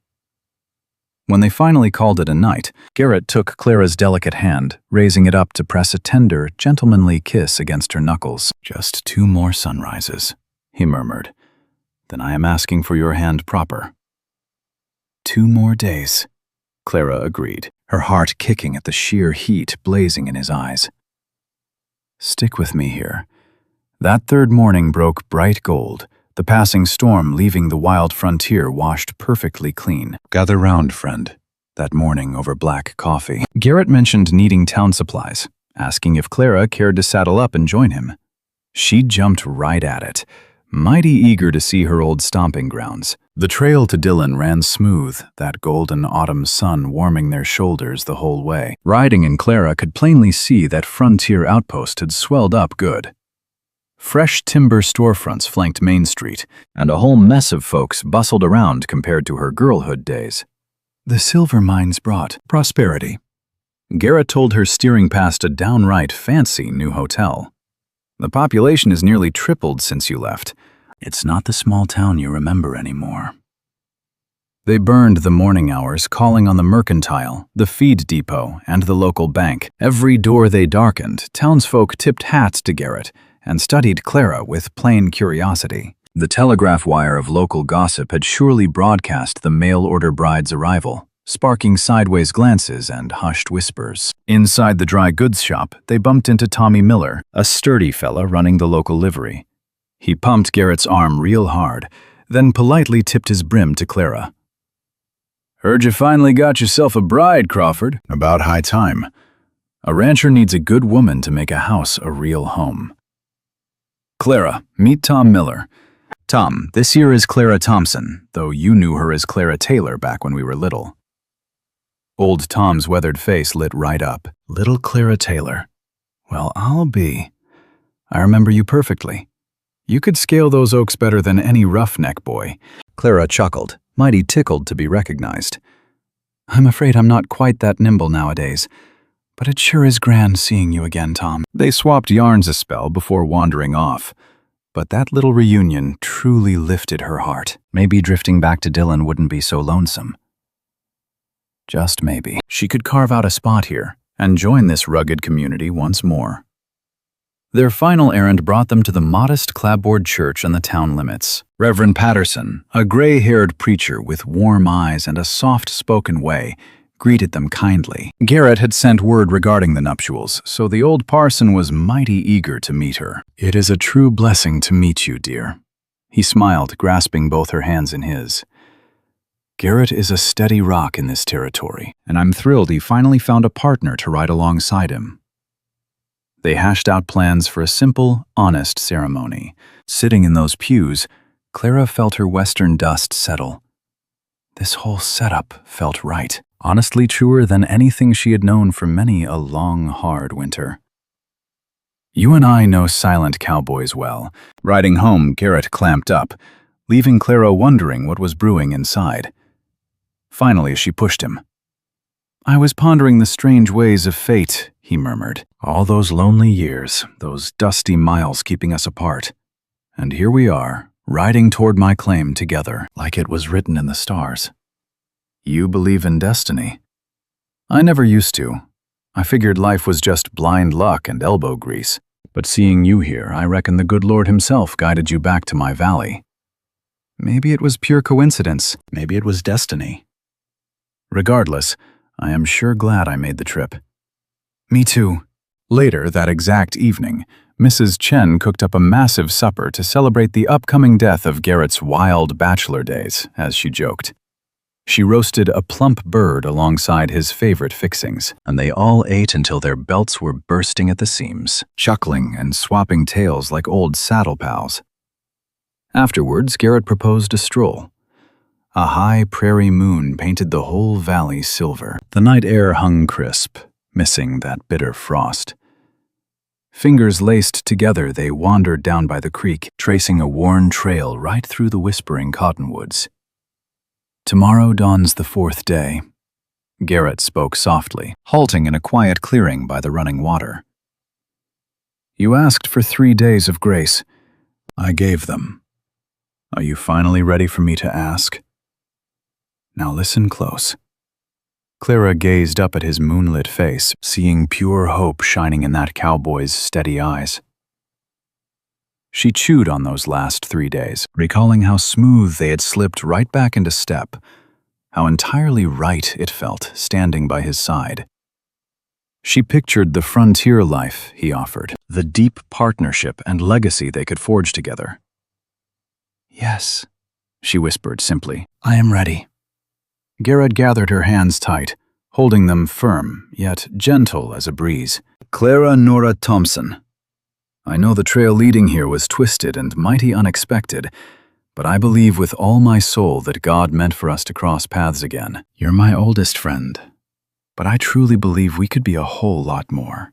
When they finally called it a night, Garrett took Clara's delicate hand, raising it up to press a tender, gentlemanly kiss against her knuckles. "Just 2 more sunrises," he murmured. "Then I am asking for your hand proper." 2 more days, Clara agreed, her heart kicking at the sheer heat blazing in his eyes. "Stick with me here." That third morning broke bright gold, the passing storm leaving the wild frontier washed perfectly clean. "Gather round, friend," that morning over black coffee. Garrett mentioned needing town supplies, asking if Clara cared to saddle up and join him. She jumped right at it, mighty eager to see her old stomping grounds. The trail to Dillon ran smooth, that golden autumn sun warming their shoulders the whole way. Riding in Clara could plainly see that frontier outpost had swelled up good. Fresh timber storefronts flanked Main Street, and a whole mess of folks bustled around compared to her girlhood days. The silver mines brought prosperity. Garrett told her steering past a downright fancy new hotel. "The population has nearly tripled since you left. It's not the small town you remember anymore." They burned the morning hours calling on the mercantile, the feed depot, and the local bank. Every door they darkened, townsfolk tipped hats to Garrett and studied Clara with plain curiosity. The telegraph wire of local gossip had surely broadcast the mail-order bride's arrival, sparking sideways glances and hushed whispers. Inside the dry goods shop, they bumped into Tommy Miller, a sturdy fella running the local livery. He pumped Garrett's arm real hard, then politely tipped his brim to Clara. "Heard you finally got yourself a bride, Crawford." "About high time. A rancher needs a good woman to make a house a real home." "Clara, meet Tom Miller. Tom, this here is Clara Thompson, though you knew her as Clara Taylor back when we were little." Old Tom's weathered face lit right up. "Little Clara Taylor. Well, I'll be. I remember you perfectly. You could scale those oaks better than any roughneck boy." Clara chuckled, mighty tickled to be recognized. "I'm afraid I'm not quite that nimble nowadays, "But it sure is grand seeing you again, Tom." They swapped yarns a spell before wandering off. But that little reunion truly lifted her heart. Maybe drifting back to Dylan wouldn't be so lonesome. Just maybe. She could carve out a spot here and join this rugged community once more. Their final errand brought them to the modest clapboard church on the town limits. Reverend Patterson, a gray-haired preacher with warm eyes and a soft-spoken way, greeted them kindly. Garrett had sent word regarding the nuptials, so the old parson was mighty eager to meet her. "It is a true blessing to meet you, dear." He smiled, grasping both her hands in his. "Garrett is a steady rock in this territory, and I'm thrilled he finally found a partner to ride alongside him." They hashed out plans for a simple, honest ceremony. Sitting in those pews, Clara felt her western dust settle. This whole setup felt right. Honestly truer than anything she had known for many a long, hard winter. "You and I know silent cowboys well." Riding home, Garrett clamped up, leaving Clara wondering what was brewing inside. Finally, she pushed him. "I was pondering the strange ways of fate," he murmured. "All those lonely years, those dusty miles keeping us apart. And here we are, riding toward my claim together, like it was written in the stars." "You believe in destiny?" "I never used to. I figured life was just blind luck and elbow grease. But seeing you here, I reckon the good Lord himself guided you back to my valley. Maybe it was pure coincidence. Maybe it was destiny. Regardless, I am sure glad I made the trip." "Me too." Later that exact evening, Mrs. Chen cooked up a massive supper to celebrate the upcoming death of Garrett's wild bachelor days, as she joked. She roasted a plump bird alongside his favorite fixings, and they all ate until their belts were bursting at the seams, chuckling and swapping tales like old saddle pals. Afterwards, Garrett proposed a stroll. A high prairie moon painted the whole valley silver. The night air hung crisp, missing that bitter frost. Fingers laced together, they wandered down by the creek, tracing a worn trail right through the whispering cottonwoods. "Tomorrow dawns the fourth day," Garrett spoke softly, halting in a quiet clearing by the running water. "You asked for 3 days of grace. I gave them. Are you finally ready for me to ask? Now listen close." Clara gazed up at his moonlit face, seeing pure hope shining in that cowboy's steady eyes. She chewed on those last 3 days, recalling how smooth they had slipped right back into step, how entirely right it felt standing by his side. She pictured the frontier life he offered, the deep partnership and legacy they could forge together. "Yes," she whispered simply, "I am ready." Garrett gathered her hands tight, holding them firm, yet gentle as a breeze. "Clara Nora Thompson. I know the trail leading here was twisted and mighty unexpected, but I believe with all my soul that God meant for us to cross paths again. You're my oldest friend, but I truly believe we could be a whole lot more.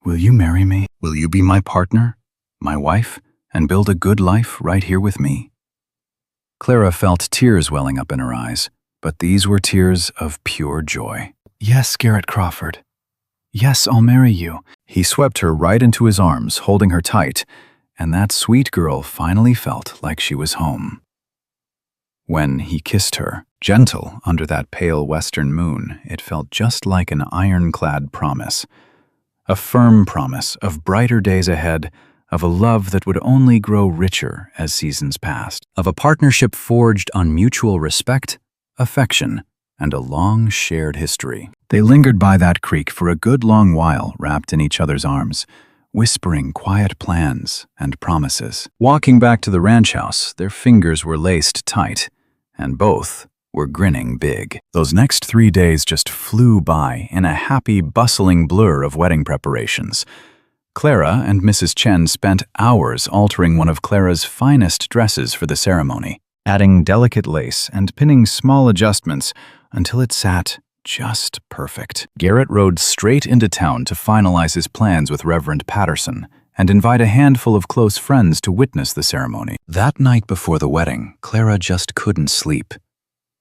Will you marry me? Will you be my partner, my wife, and build a good life right here with me?" Clara felt tears welling up in her eyes, but these were tears of pure joy. "Yes, Garrett Crawford. Yes, I'll marry you." He swept her right into his arms, holding her tight, and that sweet girl finally felt like she was home. When he kissed her, gentle under that pale western moon, it felt just like an ironclad promise. A firm promise of brighter days ahead, of a love that would only grow richer as seasons passed, of a partnership forged on mutual respect, affection, and a long shared history. They lingered by that creek for a good long while, wrapped in each other's arms, whispering quiet plans and promises. Walking back to the ranch house, their fingers were laced tight, and both were grinning big. Those next 3 days just flew by in a happy, bustling blur of wedding preparations. Clara and Mrs. Chen spent hours altering one of Clara's finest dresses for the ceremony, adding delicate lace and pinning small adjustments until it sat just perfect. Garrett rode straight into town to finalize his plans with Reverend Patterson and invite a handful of close friends to witness the ceremony. That night before the wedding, Clara just couldn't sleep.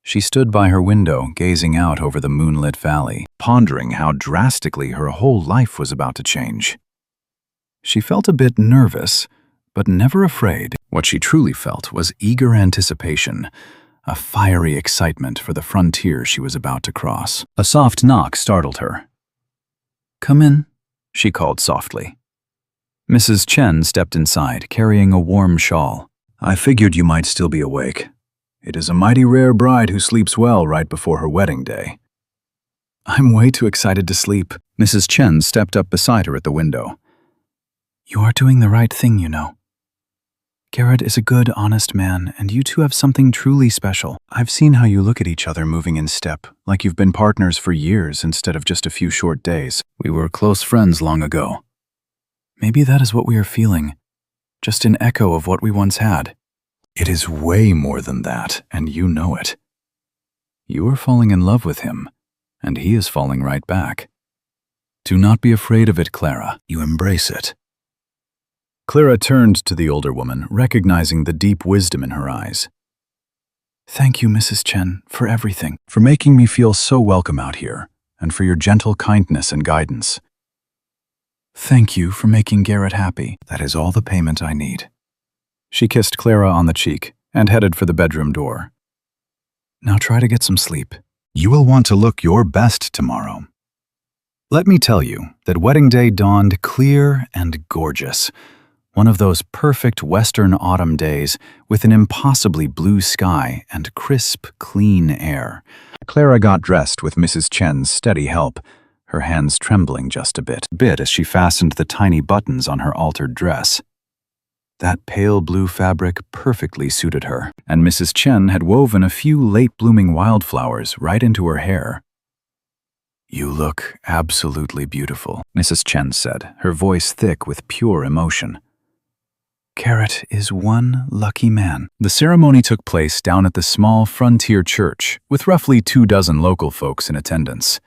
She stood by her window, gazing out over the moonlit valley, pondering how drastically her whole life was about to change. She felt a bit nervous, but never afraid. What she truly felt was eager anticipation, a fiery excitement for the frontier she was about to cross. A soft knock startled her. "Come in," she called softly. Mrs. Chen stepped inside, carrying a warm shawl. "I figured you might still be awake. It is a mighty rare bride who sleeps well right before her wedding day." "I'm way too excited to sleep." Mrs. Chen stepped up beside her at the window. "You are doing the right thing, you know. Garrett is a good, honest man, and you two have something truly special. I've seen how you look at each other moving in step, like you've been partners for years instead of just a few short days. We were close friends long ago. Maybe that is what we are feeling, just an echo of what we once had. It is way more than that, and you know it. You are falling in love with him, and he is falling right back. Do not be afraid of it, Clara. You embrace it." Clara turned to the older woman, recognizing the deep wisdom in her eyes. "Thank you, Mrs. Chen, for everything. For making me feel so welcome out here, and for your gentle kindness and guidance. Thank you for making Garrett happy. That is all the payment I need." She kissed Clara on the cheek and headed for the bedroom door. "Now try to get some sleep. You will want to look your best tomorrow." Let me tell you that wedding day dawned clear and gorgeous. One of those perfect western autumn days with an impossibly blue sky and crisp, clean air. Clara got dressed with Mrs. Chen's steady help, her hands trembling just a bit as she fastened the tiny buttons on her altered dress. That pale blue fabric perfectly suited her, and Mrs. Chen had woven a few late-blooming wildflowers right into her hair. "You look absolutely beautiful," Mrs. Chen said, her voice thick with pure emotion. "Garrett is one lucky man." The ceremony took place down at the small frontier church, with roughly 24 local folks in attendance.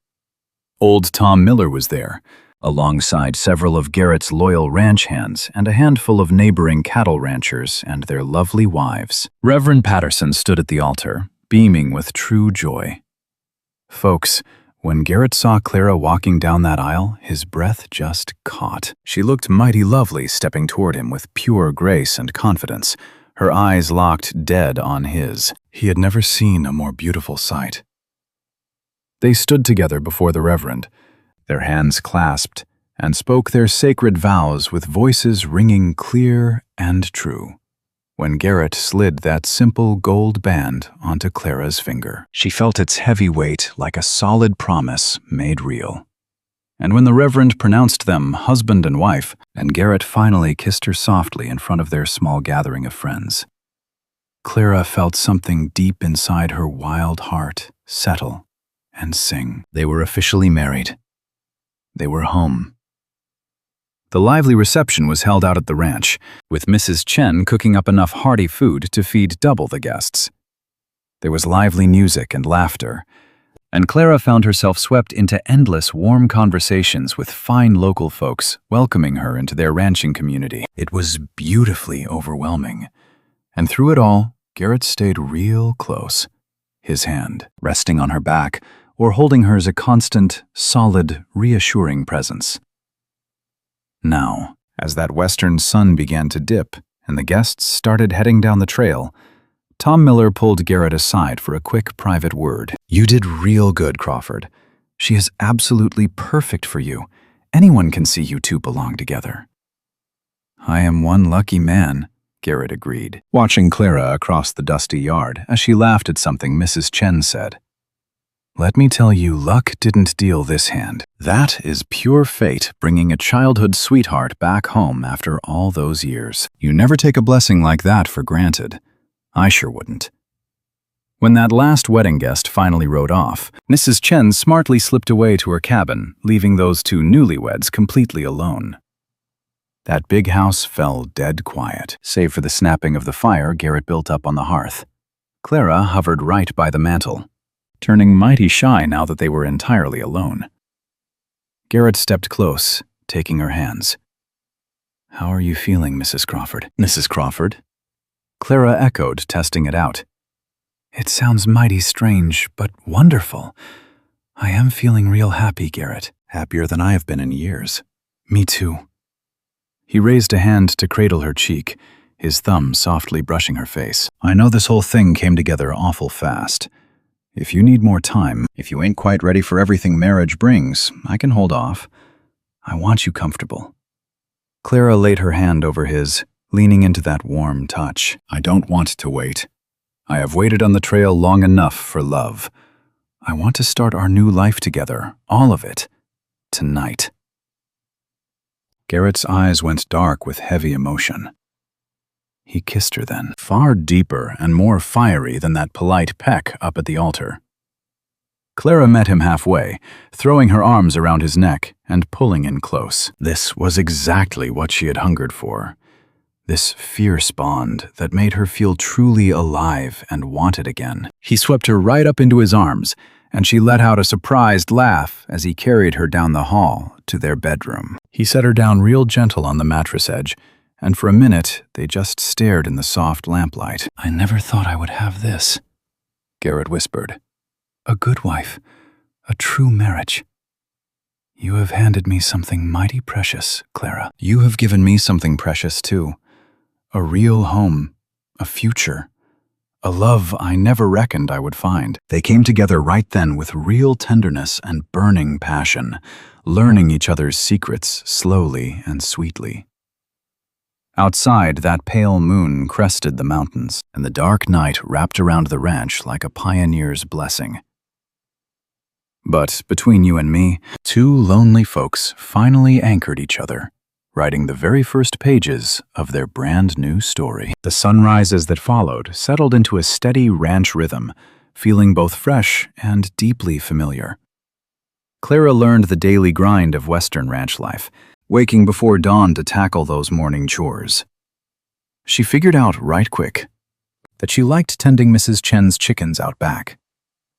Old Tom Miller was there, alongside several of Garrett's loyal ranch hands and a handful of neighboring cattle ranchers and their lovely wives. Reverend Patterson stood at the altar, beaming with true joy. Folks, when Garrett saw Clara walking down that aisle, his breath just caught. She looked mighty lovely stepping toward him with pure grace and confidence, her eyes locked dead on his. He had never seen a more beautiful sight. They stood together before the Reverend, their hands clasped, and spoke their sacred vows with voices ringing clear and true. When Garrett slid that simple gold band onto Clara's finger, she felt its heavy weight like a solid promise made real. And when the Reverend pronounced them husband and wife, and Garrett finally kissed her softly in front of their small gathering of friends, Clara felt something deep inside her wild heart settle and sing. They were officially married. They were home. The lively reception was held out at the ranch, with Mrs. Chen cooking up enough hearty food to feed double the guests. There was lively music and laughter, and Clara found herself swept into endless warm conversations with fine local folks welcoming her into their ranching community. It was beautifully overwhelming, and through it all, Garrett stayed real close, his hand resting on her back or holding her as a constant, solid, reassuring presence. Now, as that western sun began to dip and the guests started heading down the trail, Tom Miller pulled Garrett aside for a quick private word. "You did real good, Crawford. She is absolutely perfect for you. Anyone can see you two belong together." "I am one lucky man," Garrett agreed, watching Clara across the dusty yard as she laughed at something Mrs. Chen said. "Let me tell you, luck didn't deal this hand. That is pure fate bringing a childhood sweetheart back home after all those years. You never take a blessing like that for granted. I sure wouldn't." When that last wedding guest finally rode off, Mrs. Chen smartly slipped away to her cabin, leaving those two newlyweds completely alone. That big house fell dead quiet, save for the snapping of the fire Garrett built up on the hearth. Clara hovered right by the mantel, turning mighty shy now that they were entirely alone. Garrett stepped close, taking her hands. "How are you feeling, Mrs. Crawford?" "Mrs. Crawford?" Clara echoed, testing it out. It sounds mighty strange, but wonderful. I am feeling real happy, Garrett. Happier than I have been in years. Me too. He raised a hand to cradle her cheek, his thumb softly brushing her face. I know this whole thing came together awful fast. If you need more time, if you ain't quite ready for everything marriage brings, I can hold off. I want you comfortable. Clara laid her hand over his, leaning into that warm touch. I don't want to wait. I have waited on the trail long enough for love. I want to start our new life together, all of it, tonight. Garrett's eyes went dark with heavy emotion. He kissed her then, far deeper and more fiery than that polite peck up at the altar. Clara met him halfway, throwing her arms around his neck and pulling in close. This was exactly what she had hungered for. This fierce bond that made her feel truly alive and wanted again. He swept her right up into his arms, and she let out a surprised laugh as he carried her down the hall to their bedroom. He set her down real gentle on the mattress edge, and for a minute they just stared in the soft lamplight. I never thought I would have this, Garrett whispered. A good wife, a true marriage. You have handed me something mighty precious, Clara. You have given me something precious too. A real home, a future, a love I never reckoned I would find. They came together right then with real tenderness and burning passion, learning each other's secrets slowly and sweetly. Outside, that pale moon crested the mountains, and the dark night wrapped around the ranch like a pioneer's blessing. But between you and me, two lonely folks finally anchored each other, writing the very first pages of their brand new story. The sunrises that followed settled into a steady ranch rhythm, feeling both fresh and deeply familiar. Clara learned the daily grind of Western ranch life, waking before dawn to tackle those morning chores. She figured out right quick that she liked tending Mrs. Chen's chickens out back,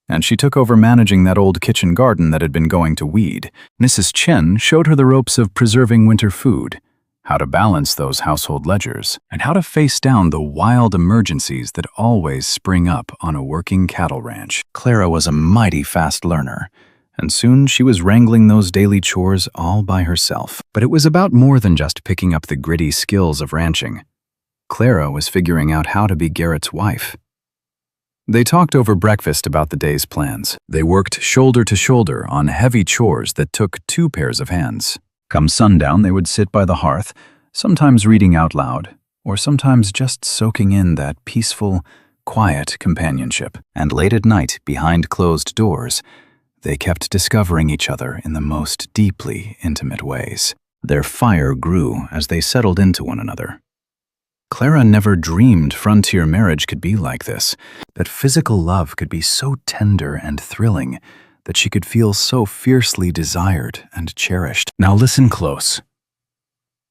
and she took over managing that old kitchen garden that had been going to weed. Mrs. Chen showed her the ropes of preserving winter food, how to balance those household ledgers, and how to face down the wild emergencies that always spring up on a working cattle ranch. Clara was a mighty fast learner, and soon she was wrangling those daily chores all by herself. But it was about more than just picking up the gritty skills of ranching. Clara was figuring out how to be Garrett's wife. They talked over breakfast about the day's plans. They worked shoulder to shoulder on heavy chores that took two pairs of hands. Come sundown, they would sit by the hearth, sometimes reading out loud, or sometimes just soaking in that peaceful, quiet companionship. And late at night, behind closed doors, they kept discovering each other in the most deeply intimate ways. Their fire grew as they settled into one another. Clara never dreamed frontier marriage could be like this, that physical love could be so tender and thrilling, that she could feel so fiercely desired and cherished. Now listen close.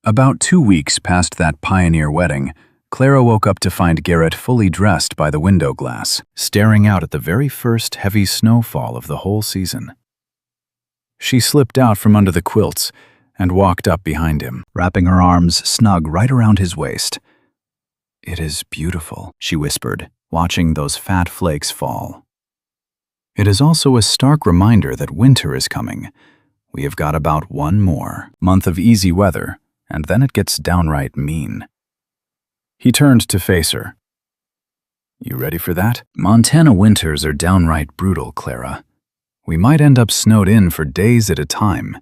About 2 weeks past that pioneer wedding, Clara woke up to find Garrett fully dressed by the window glass, staring out at the very first heavy snowfall of the whole season. She slipped out from under the quilts and walked up behind him, wrapping her arms snug right around his waist. "It is beautiful," she whispered, watching those fat flakes fall. It is also a stark reminder that winter is coming. We have got about one more month of easy weather, and then it gets downright mean. He turned to face her. "You ready for that? Montana winters are downright brutal, Clara. We might end up snowed in for days at a time.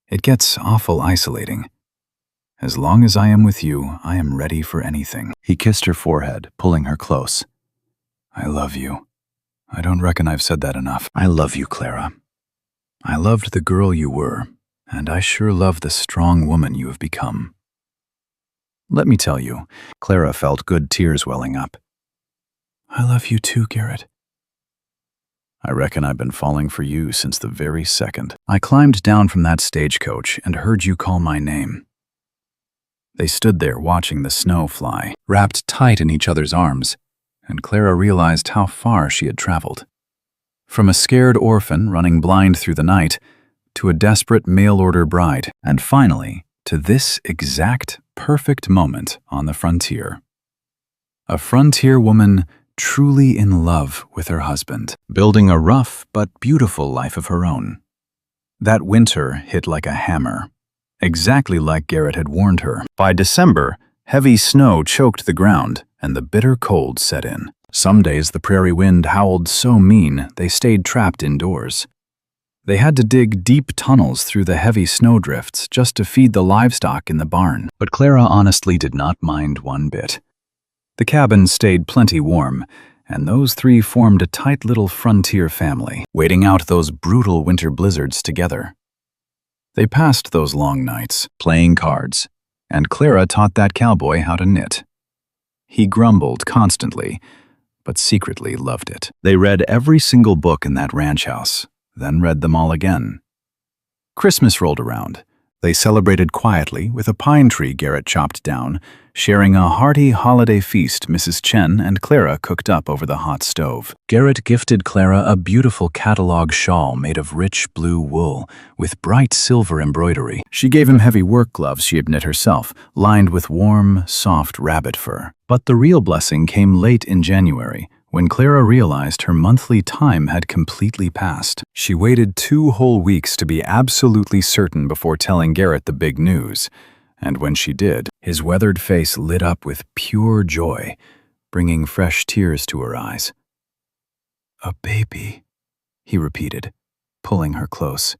It gets awful isolating. As long as I am with you, I am ready for anything." He kissed her forehead, pulling her close. "I love you. I don't reckon I've said that enough. I love you, Clara. I loved the girl you were, and I sure love the strong woman you have become." Let me tell you, Clara felt good tears welling up. "I love you too, Garrett. I reckon I've been falling for you since the very second I climbed down from that stagecoach and heard you call my name." They stood there watching the snow fly, wrapped tight in each other's arms, and Clara realized how far she had traveled. From a scared orphan running blind through the night, to a desperate mail-order bride, and finally, to this exact, perfect moment on the frontier. A frontier woman truly in love with her husband, building a rough but beautiful life of her own. That winter hit like a hammer, exactly like Garrett had warned her. By December, heavy snow choked the ground and the bitter cold set in. Some days the prairie wind howled so mean they stayed trapped indoors. They had to dig deep tunnels through the heavy snowdrifts just to feed the livestock in the barn. But Clara honestly did not mind one bit. The cabin stayed plenty warm, and those three formed a tight little frontier family, waiting out those brutal winter blizzards together. They passed those long nights, playing cards, and Clara taught that cowboy how to knit. He grumbled constantly, but secretly loved it. They read every single book in that ranch house, then read them all again. Christmas rolled around. They celebrated quietly with a pine tree Garrett chopped down, sharing a hearty holiday feast Mrs. Chen and Clara cooked up over the hot stove. Garrett gifted Clara a beautiful catalog shawl made of rich blue wool with bright silver embroidery. She gave him heavy work gloves she had knit herself, lined with warm, soft rabbit fur. But the real blessing came late in January, when Clara realized her monthly time had completely passed. She waited 2 whole weeks to be absolutely certain before telling Garrett the big news. And when she did, his weathered face lit up with pure joy, bringing fresh tears to her eyes. "A baby," he repeated, pulling her close.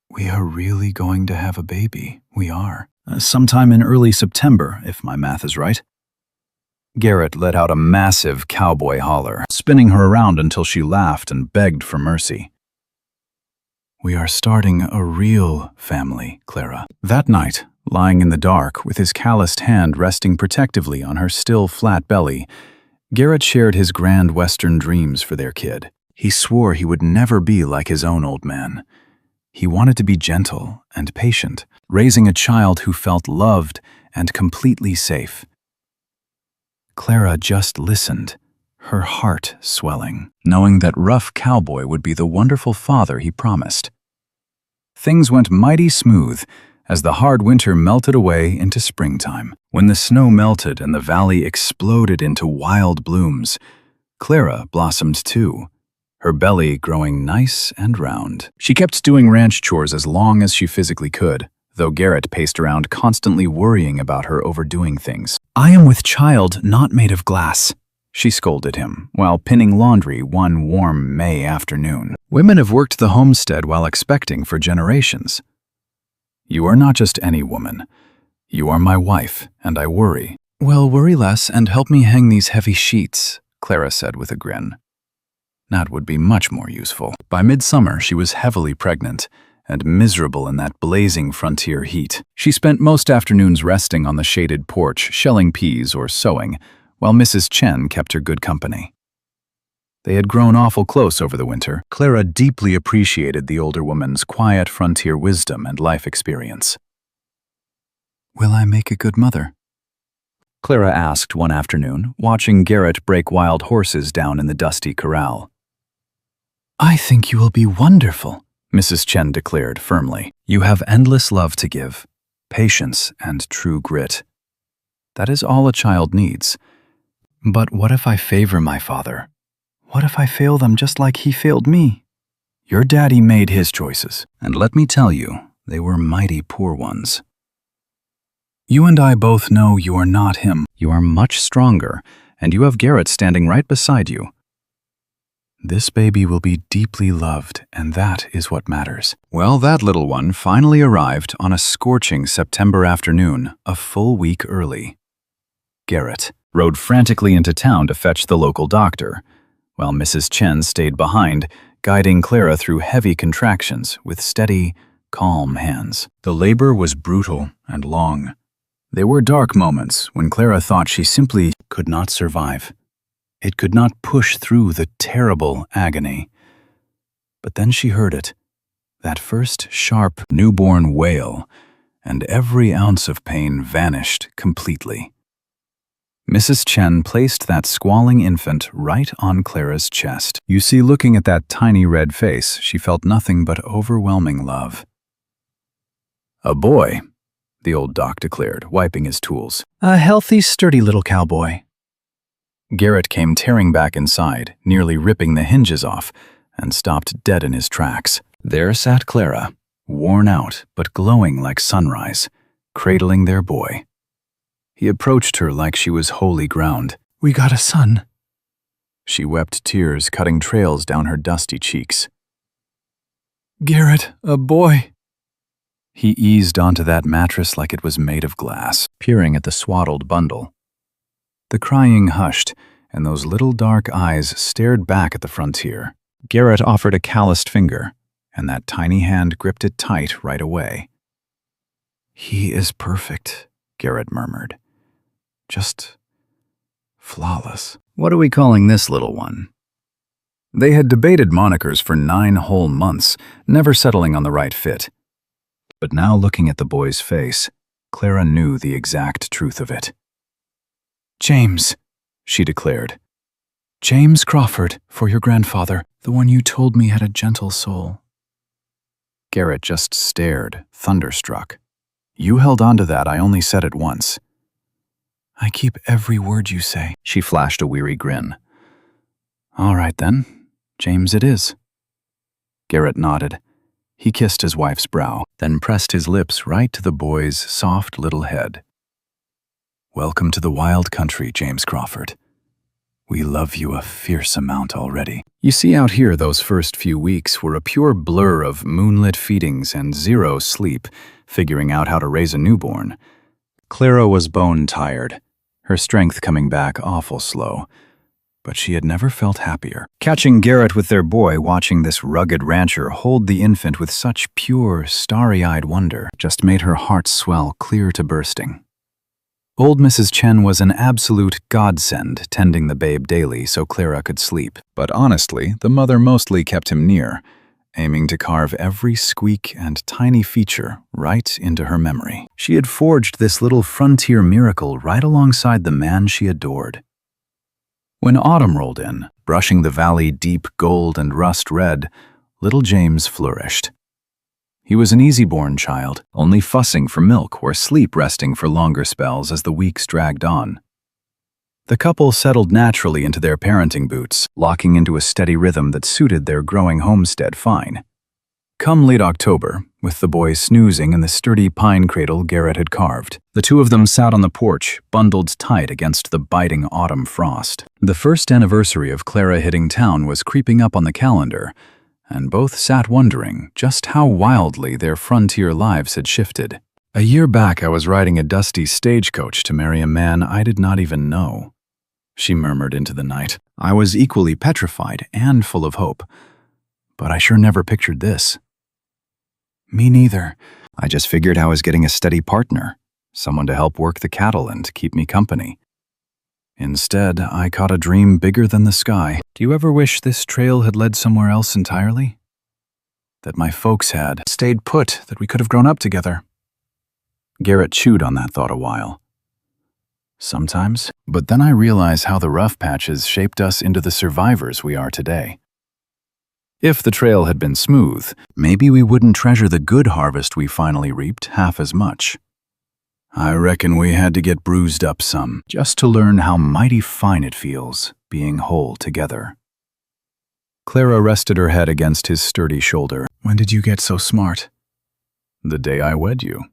"We are really going to have a baby, we are. Sometime in early September, if my math is right." Garrett let out a massive cowboy holler, spinning her around until she laughed and begged for mercy. "We are starting a real family, Clara." That night, lying in the dark with his calloused hand resting protectively on her still flat belly, Garrett shared his grand Western dreams for their kid. He swore he would never be like his own old man. He wanted to be gentle and patient, raising a child who felt loved and completely safe. Clara just listened, her heart swelling, knowing that rough Cowboy would be the wonderful father he promised. Things went mighty smooth as the hard winter melted away into springtime. When the snow melted and the valley exploded into wild blooms, Clara blossomed too, her belly growing nice and round. She kept doing ranch chores as long as she physically could, though Garrett paced around constantly worrying about her overdoing things. "I am with child not made of glass," she scolded him, while pinning laundry one warm May afternoon. "Women have worked the homestead while expecting for generations. You are not just any woman. You are my wife, and I worry." "Well, worry less and help me hang these heavy sheets," Clara said with a grin. That would be much more useful. By midsummer, she was heavily pregnant and miserable in that blazing frontier heat. She spent most afternoons resting on the shaded porch, shelling peas or sewing, while Mrs. Chen kept her good company. They had grown awful close over the winter. Clara deeply appreciated the older woman's quiet frontier wisdom and life experience. "Will I make a good mother?" Clara asked one afternoon, watching Garrett break wild horses down in the dusty corral. "I think you will be wonderful," Mrs. Chen declared firmly. "You have endless love to give, patience and true grit. That is all a child needs. But what if I favor my father? What if I fail them just like he failed me? Your daddy made his choices, and let me tell you, they were mighty poor ones. You and I both know you are not him. You are much stronger, and you have Garrett standing right beside you. This baby will be deeply loved, and that is what matters." Well, that little one finally arrived on a scorching September afternoon, a full week early. Garrett rode frantically into town to fetch the local doctor, while Mrs. Chen stayed behind, guiding Clara through heavy contractions with steady, calm hands. The labor was brutal and long. There were dark moments when Clara thought she simply could not survive. It could not push through the terrible agony. But then she heard it, that first sharp newborn wail, and every ounce of pain vanished completely. Mrs. Chen placed that squalling infant right on Clara's chest. You see, looking at that tiny red face, she felt nothing but overwhelming love. "A boy," the old doc declared, wiping his tools. "A healthy, sturdy little cowboy." Garrett came tearing back inside, nearly ripping the hinges off, and stopped dead in his tracks. There sat Clara, worn out but glowing like sunrise, cradling their boy. He approached her like she was holy ground. "We got a son." She wept, tears cutting trails down her dusty cheeks. "Garrett, a boy." He eased onto that mattress like it was made of glass, peering at the swaddled bundle. The crying hushed, and those little dark eyes stared back at the frontier. Garrett offered a calloused finger, and that tiny hand gripped it tight right away. "He is perfect," Garrett murmured. "Just flawless." "What are we calling this little one?" They had debated monikers for 9 whole months, never settling on the right fit. But now, looking at the boy's face, Clara knew the exact truth of it. "James," she declared. "James Crawford, for your grandfather, the one you told me had a gentle soul." Garrett just stared, thunderstruck. "You held on to that, I only said it once." "I keep every word you say." She flashed a weary grin. "All right then, James it is." Garrett nodded. He kissed his wife's brow, then pressed his lips right to the boy's soft little head. "Welcome to the wild country, James Crawford. We love you a fierce amount already." You see, out here those first few weeks were a pure blur of moonlit feedings and zero sleep, figuring out how to raise a newborn. Clara was bone-tired, her strength coming back awful slow, but she had never felt happier. Catching Garrett with their boy, watching this rugged rancher hold the infant with such pure, starry-eyed wonder, just made her heart swell clear to bursting. Old Mrs. Chen was an absolute godsend, tending the babe daily so Clara could sleep. But honestly, the mother mostly kept him near, aiming to carve every squeak and tiny feature right into her memory. She had forged this little frontier miracle right alongside the man she adored. When autumn rolled in, brushing the valley deep gold and rust red, little James flourished. He was an easy-born child, only fussing for milk or sleep resting for longer spells as the weeks dragged on. The couple settled naturally into their parenting boots, locking into a steady rhythm that suited their growing homestead fine. Come late October, with the boy snoozing in the sturdy pine cradle Garrett had carved, the two of them sat on the porch, bundled tight against the biting autumn frost. The first anniversary of Clara hitting town was creeping up on the calendar, and both sat wondering just how wildly their frontier lives had shifted. "A year back I was riding a dusty stagecoach to marry a man I did not even know," she murmured into the night. "I was equally petrified and full of hope, but I sure never pictured this." "Me neither. I just figured I was getting a steady partner, someone to help work the cattle and keep me company. Instead, I caught a dream bigger than the sky. Do you ever wish this trail had led somewhere else entirely? That my folks had stayed put, that we could have grown up together?" Garrett chewed on that thought a while. "Sometimes, but then I realize how the rough patches shaped us into the survivors we are today. If the trail had been smooth, maybe we wouldn't treasure the good harvest we finally reaped half as much. I reckon we had to get bruised up some, just to learn how mighty fine it feels, being whole together." Clara rested her head against his sturdy shoulder. "When did you get so smart?" "The day I wed you."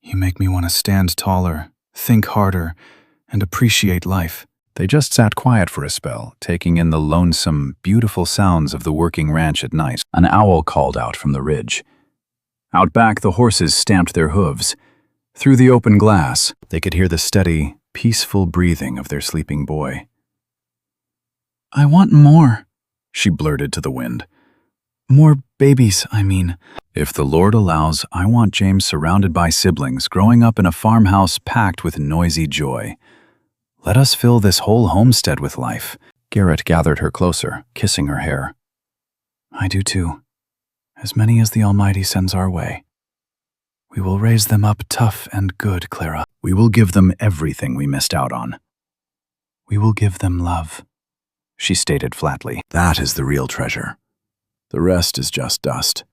"You make me want to stand taller, think harder, and appreciate life." They just sat quiet for a spell, taking in the lonesome, beautiful sounds of the working ranch at night. An owl called out from the ridge. Out back, the horses stamped their hooves. Through the open glass, they could hear the steady, peaceful breathing of their sleeping boy. "I want more," she blurted to the wind. "More babies, I mean. If the Lord allows, I want James surrounded by siblings, growing up in a farmhouse packed with noisy joy. Let us fill this whole homestead with life." Garrett gathered her closer, kissing her hair. "I do too. As many as the Almighty sends our way. We will raise them up tough and good, Clara. We will give them everything we missed out on. We will give them love," she stated flatly. "That is the real treasure. The rest is just dust."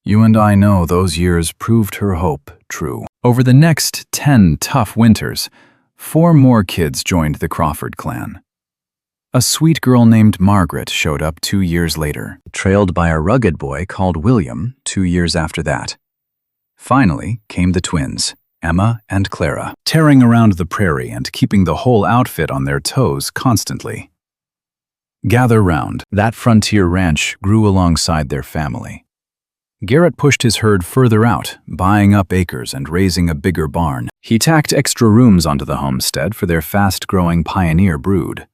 You and I know those years proved her hope true. Over the next 10 tough winters, 4 more kids joined the Crawford clan. A sweet girl named Margaret showed up 2 years later, trailed by a rugged boy called William 2 years after that. Finally came the twins, Emma and Clara, tearing around the prairie and keeping the whole outfit on their toes constantly. Gather round, that frontier ranch grew alongside their family. Garrett pushed his herd further out, buying up acres and raising a bigger barn. He tacked extra rooms onto the homestead for their fast-growing pioneer brood.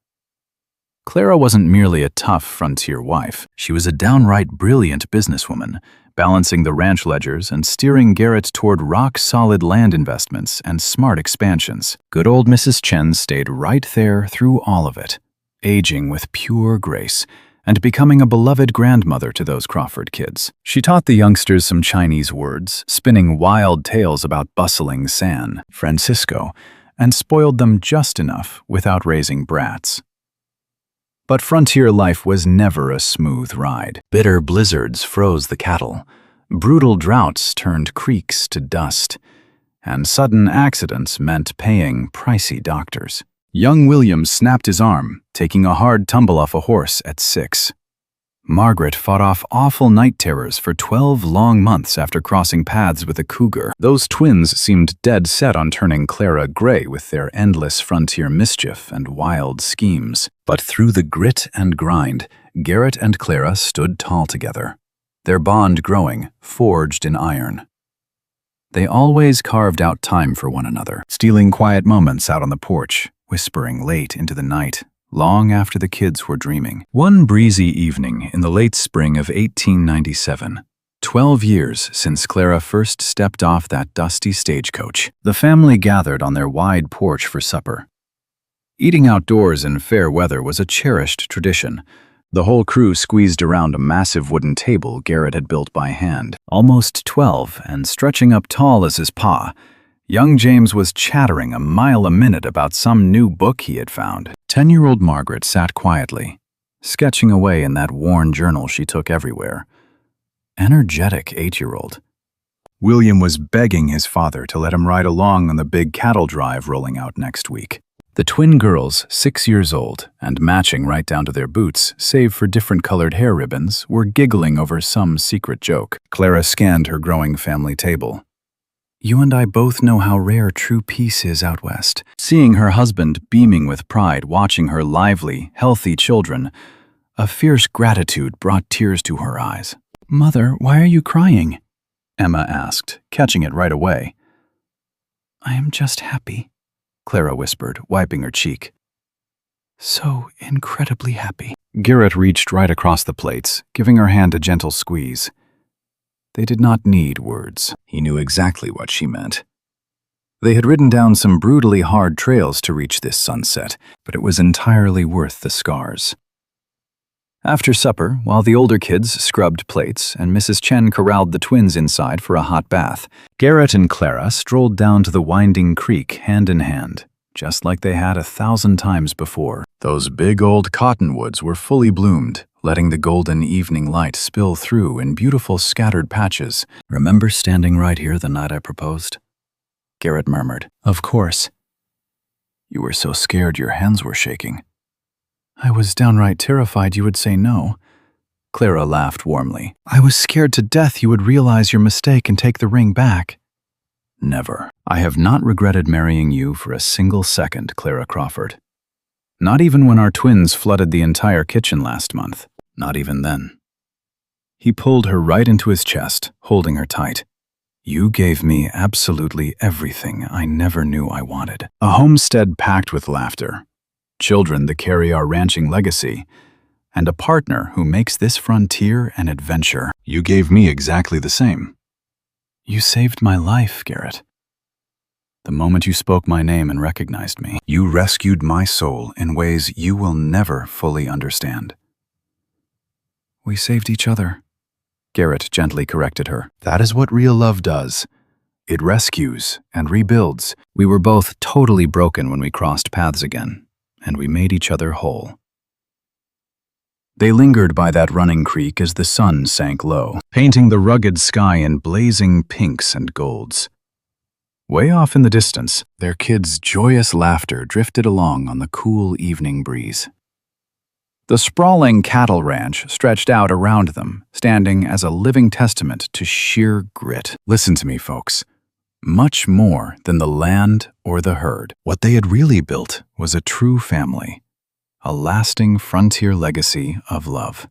Clara wasn't merely a tough frontier wife. She was a downright brilliant businesswoman, balancing the ranch ledgers and steering Garrett toward rock-solid land investments and smart expansions. Good old Mrs. Chen stayed right there through all of it, aging with pure grace and becoming a beloved grandmother to those Crawford kids. She taught the youngsters some Chinese words, spinning wild tales about bustling San Francisco, and spoiled them just enough without raising brats. But frontier life was never a smooth ride. Bitter blizzards froze the cattle, brutal droughts turned creeks to dust, and sudden accidents meant paying pricey doctors. Young William snapped his arm, taking a hard tumble off a horse at 6. Margaret fought off awful night terrors for 12 long months after crossing paths with a cougar. Those twins seemed dead set on turning Clara gray with their endless frontier mischief and wild schemes. But through the grit and grind, Garrett and Clara stood tall together, their bond growing, forged in iron. They always carved out time for one another, stealing quiet moments out on the porch, whispering late into the night, long after the kids were dreaming. One breezy evening in the late spring of 1897, 12 years since Clara first stepped off that dusty stagecoach, the family gathered on their wide porch for supper. Eating outdoors in fair weather was a cherished tradition. The whole crew squeezed around a massive wooden table Garrett had built by hand. Almost 12 and stretching up tall as his pa, young James was chattering a mile a minute about some new book he had found. 10-year-old Margaret sat quietly, sketching away in that worn journal she took everywhere. Energetic 8-year-old. William was begging his father to let him ride along on the big cattle drive rolling out next week. The twin girls, 6 years old, and matching right down to their boots, save for different colored hair ribbons, were giggling over some secret joke. Clara scanned her growing family table. You and I both know how rare true peace is out west. Seeing her husband beaming with pride, watching her lively, healthy children, a fierce gratitude brought tears to her eyes. Mother, why are you crying? Emma asked, catching it right away. I am just happy, Clara whispered, wiping her cheek. So incredibly happy. Garrett reached right across the plates, giving her hand a gentle squeeze. They did not need words. He knew exactly what she meant. They had ridden down some brutally hard trails to reach this sunset, but it was entirely worth the scars. After supper, while the older kids scrubbed plates and Mrs. Chen corralled the twins inside for a hot bath, Garrett and Clara strolled down to the winding creek hand in hand, just like they had 1,000 times before. Those big old cottonwoods were fully bloomed, letting the golden evening light spill through in beautiful scattered patches. Remember standing right here the night I proposed? Garrett murmured. Of course. You were so scared your hands were shaking. I was downright terrified you would say no. Clara laughed warmly. I was scared to death you would realize your mistake and take the ring back. Never. I have not regretted marrying you for a single second, Clara Crawford. Not even when our twins flooded the entire kitchen last month. Not even then. He pulled her right into his chest, holding her tight. You gave me absolutely everything I never knew I wanted. A homestead packed with laughter, children that carry our ranching legacy, and a partner who makes this frontier an adventure. You gave me exactly the same. You saved my life, Garrett. The moment you spoke my name and recognized me, you rescued my soul in ways you will never fully understand. We saved each other, Garrett gently corrected her. That is what real love does. It rescues and rebuilds. We were both totally broken when we crossed paths again, and we made each other whole. They lingered by that running creek as the sun sank low, painting the rugged sky in blazing pinks and golds. Way off in the distance, their kids' joyous laughter drifted along on the cool evening breeze. The sprawling cattle ranch stretched out around them, standing as a living testament to sheer grit. Listen to me, folks. Much more than the land or the herd, what they had really built was a true family, a lasting frontier legacy of love.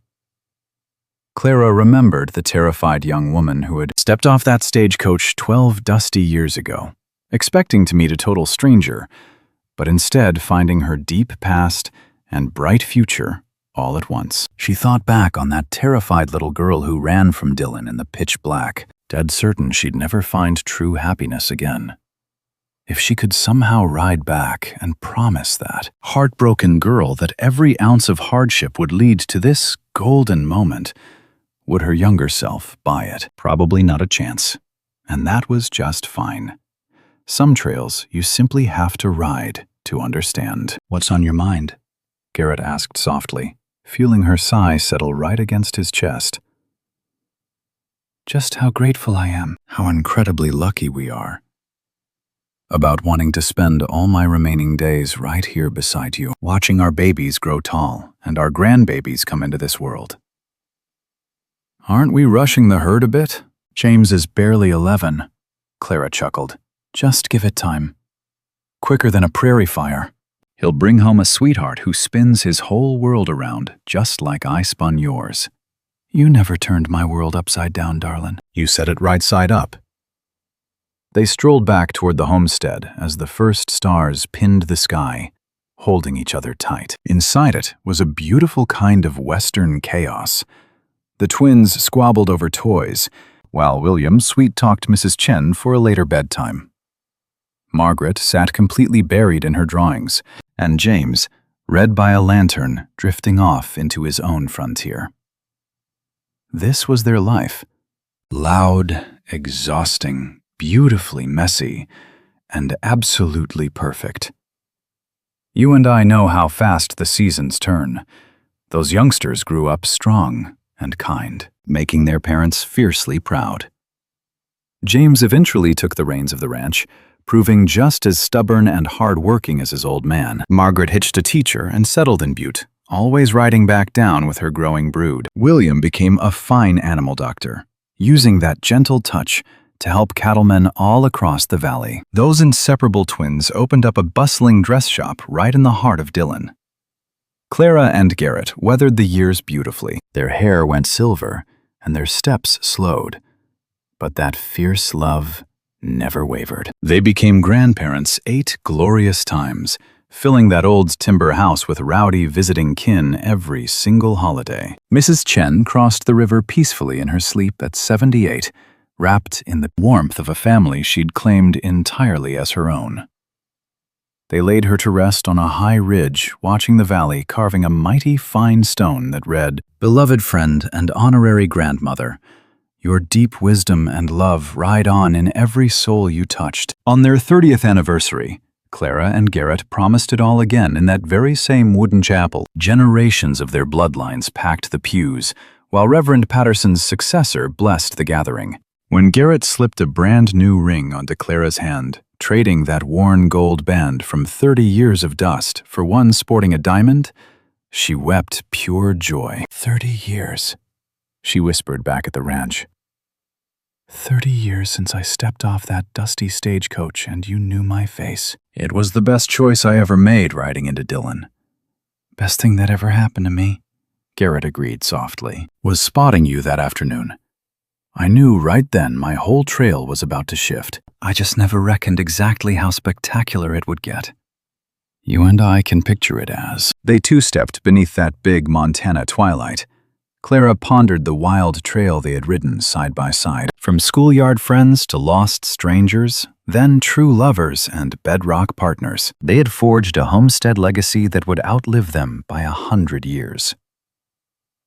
Clara remembered the terrified young woman who had stepped off that stagecoach 12 dusty years ago, expecting to meet a total stranger, but instead finding her deep past and bright future all at once. She thought back on that terrified little girl who ran from Dylan in the pitch black, dead certain she'd never find true happiness again. If she could somehow ride back and promise that heartbroken girl that every ounce of hardship would lead to this golden moment, would her younger self buy it? Probably not a chance. And that was just fine. Some trails you simply have to ride to understand. What's on your mind? Garrett asked softly, feeling her sigh settle right against his chest. Just how grateful I am, how incredibly lucky we are. About wanting to spend all my remaining days right here beside you, watching our babies grow tall and our grandbabies come into this world. Aren't we rushing the herd a bit? James is barely 11, Clara chuckled. Just give it time. Quicker than a prairie fire. He'll bring home a sweetheart who spins his whole world around, just like I spun yours. You never turned my world upside down, darling. You set it right side up. They strolled back toward the homestead as the first stars pinned the sky, holding each other tight. Inside it was a beautiful kind of Western chaos. The twins squabbled over toys, while William sweet-talked Mrs. Chen for a later bedtime. Margaret sat completely buried in her drawings, and James read by a lantern drifting off into his own frontier. This was their life. Loud, exhausting, beautifully messy, and absolutely perfect. You and I know how fast the seasons turn. Those youngsters grew up strong and kind, making their parents fiercely proud. James eventually took the reins of the ranch, proving just as stubborn and hard-working as his old man. Margaret hitched a teacher and settled in Butte, always riding back down with her growing brood. William became a fine animal doctor, using that gentle touch to help cattlemen all across the valley. Those inseparable twins opened up a bustling dress shop right in the heart of Dillon. Clara and Garrett weathered the years beautifully. Their hair went silver, and their steps slowed. But that fierce love never wavered. They became grandparents 8 glorious times, filling that old timber house with rowdy visiting kin every single holiday. Mrs. Chen crossed the river peacefully in her sleep at 78, wrapped in the warmth of a family she'd claimed entirely as her own. They laid her to rest on a high ridge, watching the valley carving a mighty fine stone that read, "Beloved friend and honorary grandmother, your deep wisdom and love ride on in every soul you touched." On their 30th anniversary, Clara and Garrett promised it all again in that very same wooden chapel. Generations of their bloodlines packed the pews, while Reverend Patterson's successor blessed the gathering. When Garrett slipped a brand new ring onto Clara's hand, trading that worn gold band from 30 years of dust for one sporting a diamond, she wept pure joy. 30 years, she whispered back at the ranch. 30 years since I stepped off that dusty stagecoach and you knew my face. It was the best choice I ever made riding into Dillon. Best thing that ever happened to me, Garrett agreed softly, was spotting you that afternoon. I knew right then my whole trail was about to shift. I just never reckoned exactly how spectacular it would get. You and I can picture it as. They two-stepped beneath that big Montana twilight. Clara pondered the wild trail they had ridden side by side, from schoolyard friends to lost strangers, then true lovers and bedrock partners. They had forged a homestead legacy that would outlive them by 100 years.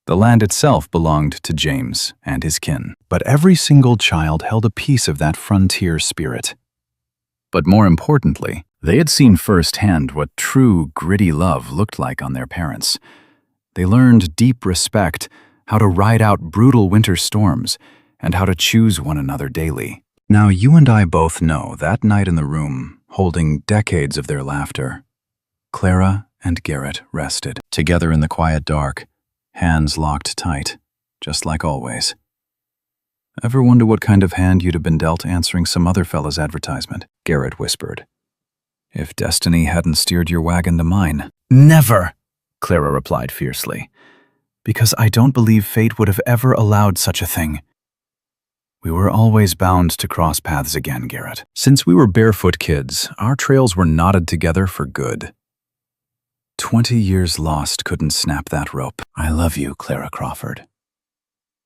The land itself belonged to James and his kin, but every single child held a piece of that frontier spirit. But more importantly, they had seen firsthand what true, gritty love looked like on their parents. They learned deep respect, how to ride out brutal winter storms, and how to choose one another daily. Now you and I both know that night in the room, holding decades of their laughter, Clara and Garrett rested, together in the quiet dark, hands locked tight, just like always. Ever wonder what kind of hand you'd have been dealt answering some other fella's advertisement? Garrett whispered. If destiny hadn't steered your wagon to mine. Never, Clara replied fiercely, because I don't believe fate would have ever allowed such a thing. We were always bound to cross paths again, Garrett. Since we were barefoot kids, our trails were knotted together for good. 20 years lost couldn't snap that rope. I love you, Clara Crawford.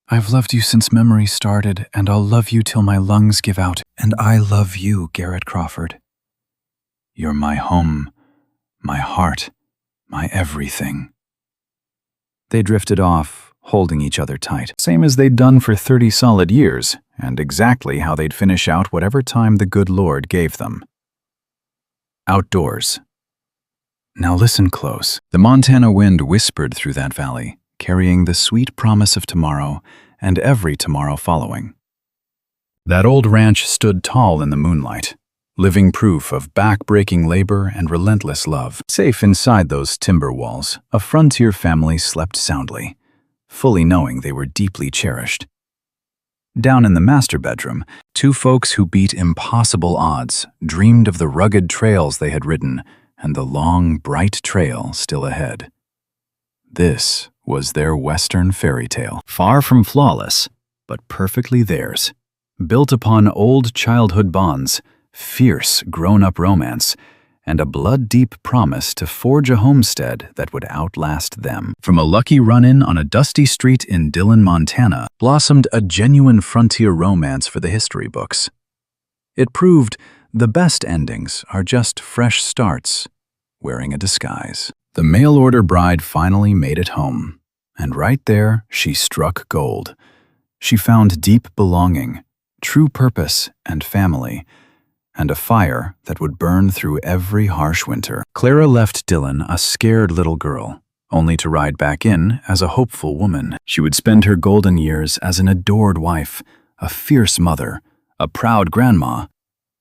I've loved you since memory started, and I'll love you till my lungs give out. And I love you, Garrett Crawford. You're my home, my heart, my everything. They drifted off, holding each other tight, same as they'd done for 30 solid years, and exactly how they'd finish out whatever time the good Lord gave them. Outdoors. Now listen close. The Montana wind whispered through that valley, carrying the sweet promise of tomorrow and every tomorrow following. That old ranch stood tall in the moonlight, living proof of back-breaking labor and relentless love. Safe inside those timber walls, a frontier family slept soundly, fully knowing they were deeply cherished. Down in the master bedroom, two folks who beat impossible odds dreamed of the rugged trails they had ridden and the long, bright trail still ahead. This was their Western fairy tale, far from flawless, but perfectly theirs, built upon old childhood bonds, fierce grown-up romance, and a blood-deep promise to forge a homestead that would outlast them. From a lucky run-in on a dusty street in Dillon, Montana, blossomed a genuine frontier romance for the history books. It proved the best endings are just fresh starts, wearing a disguise. The mail-order bride finally made it home, and right there she struck gold. She found deep belonging, true purpose and family, and a fire that would burn through every harsh winter. Clara left Dillon a scared little girl, only to ride back in as a hopeful woman. She would spend her golden years as an adored wife, a fierce mother, a proud grandma,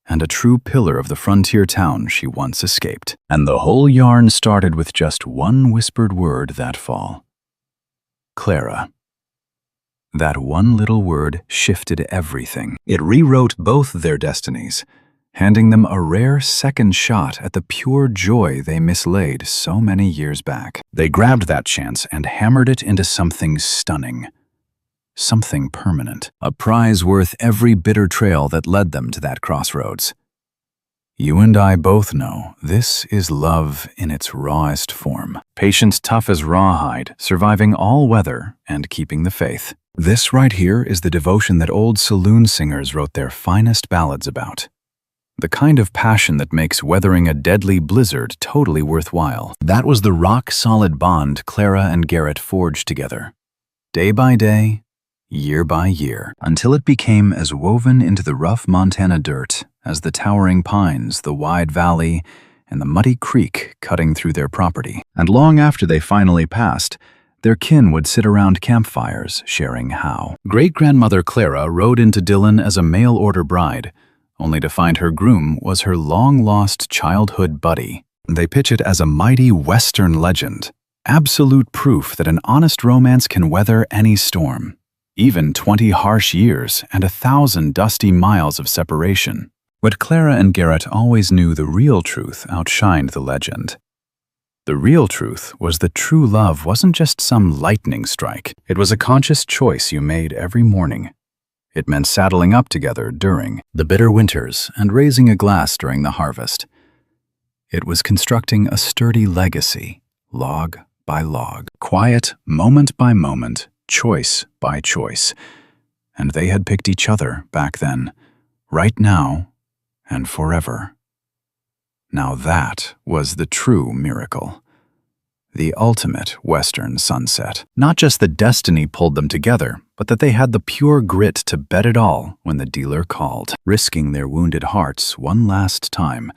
and a true pillar of the frontier town she once escaped. And the whole yarn started with just one whispered word that fall. Clara. That one little word shifted everything. It rewrote both their destinies, handing them a rare second shot at the pure joy they mislaid so many years back. They grabbed that chance and hammered it into something stunning. Something permanent, a prize worth every bitter trail that led them to that crossroads. You and I both know this is love in its rawest form. Patient, tough as rawhide, surviving all weather and keeping the faith. This right here is the devotion that old saloon singers wrote their finest ballads about. The kind of passion that makes weathering a deadly blizzard totally worthwhile. That was the rock-solid bond Clara and Garrett forged together. Day by day, year by year, until it became as woven into the rough Montana dirt as the towering pines, the wide valley, and the muddy creek cutting through their property. And long after they finally passed, their kin would sit around campfires sharing how. Great-grandmother Clara rode into Dillon as a mail-order bride, only to find her groom was her long-lost childhood buddy. They pitch it as a mighty Western legend, absolute proof that an honest romance can weather any storm, even 20 harsh years and 1,000 dusty miles of separation. But Clara and Garrett always knew the real truth outshined the legend. The real truth was that true love wasn't just some lightning strike. It was a conscious choice you made every morning. It meant saddling up together during the bitter winters and raising a glass during the harvest. It was constructing a sturdy legacy, log by log, quiet moment by moment, choice by choice. And they had picked each other back then, right now, and forever. Now that was the true miracle. The ultimate Western sunset. Not just that destiny pulled them together, but that they had the pure grit to bet it all when the dealer called, risking their wounded hearts one last time,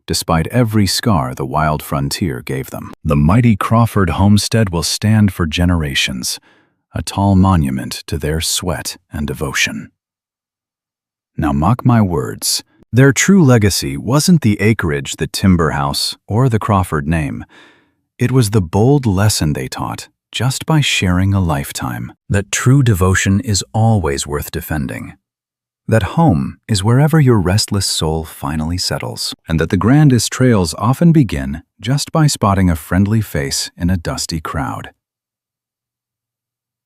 despite every scar the wild frontier gave them. The mighty Crawford homestead will stand for generations, a tall monument to their sweat and devotion. Now mark my words. Their true legacy wasn't the acreage, the timber house, or the Crawford name. It was the bold lesson they taught, just by sharing a lifetime, that true devotion is always worth defending. That home is wherever your restless soul finally settles, and that the grandest trails often begin just by spotting a friendly face in a dusty crowd.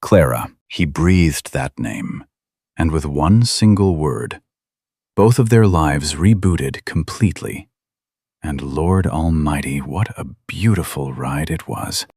Clara. He breathed that name, and with one single word, both of their lives rebooted completely. And Lord Almighty, what a beautiful ride it was.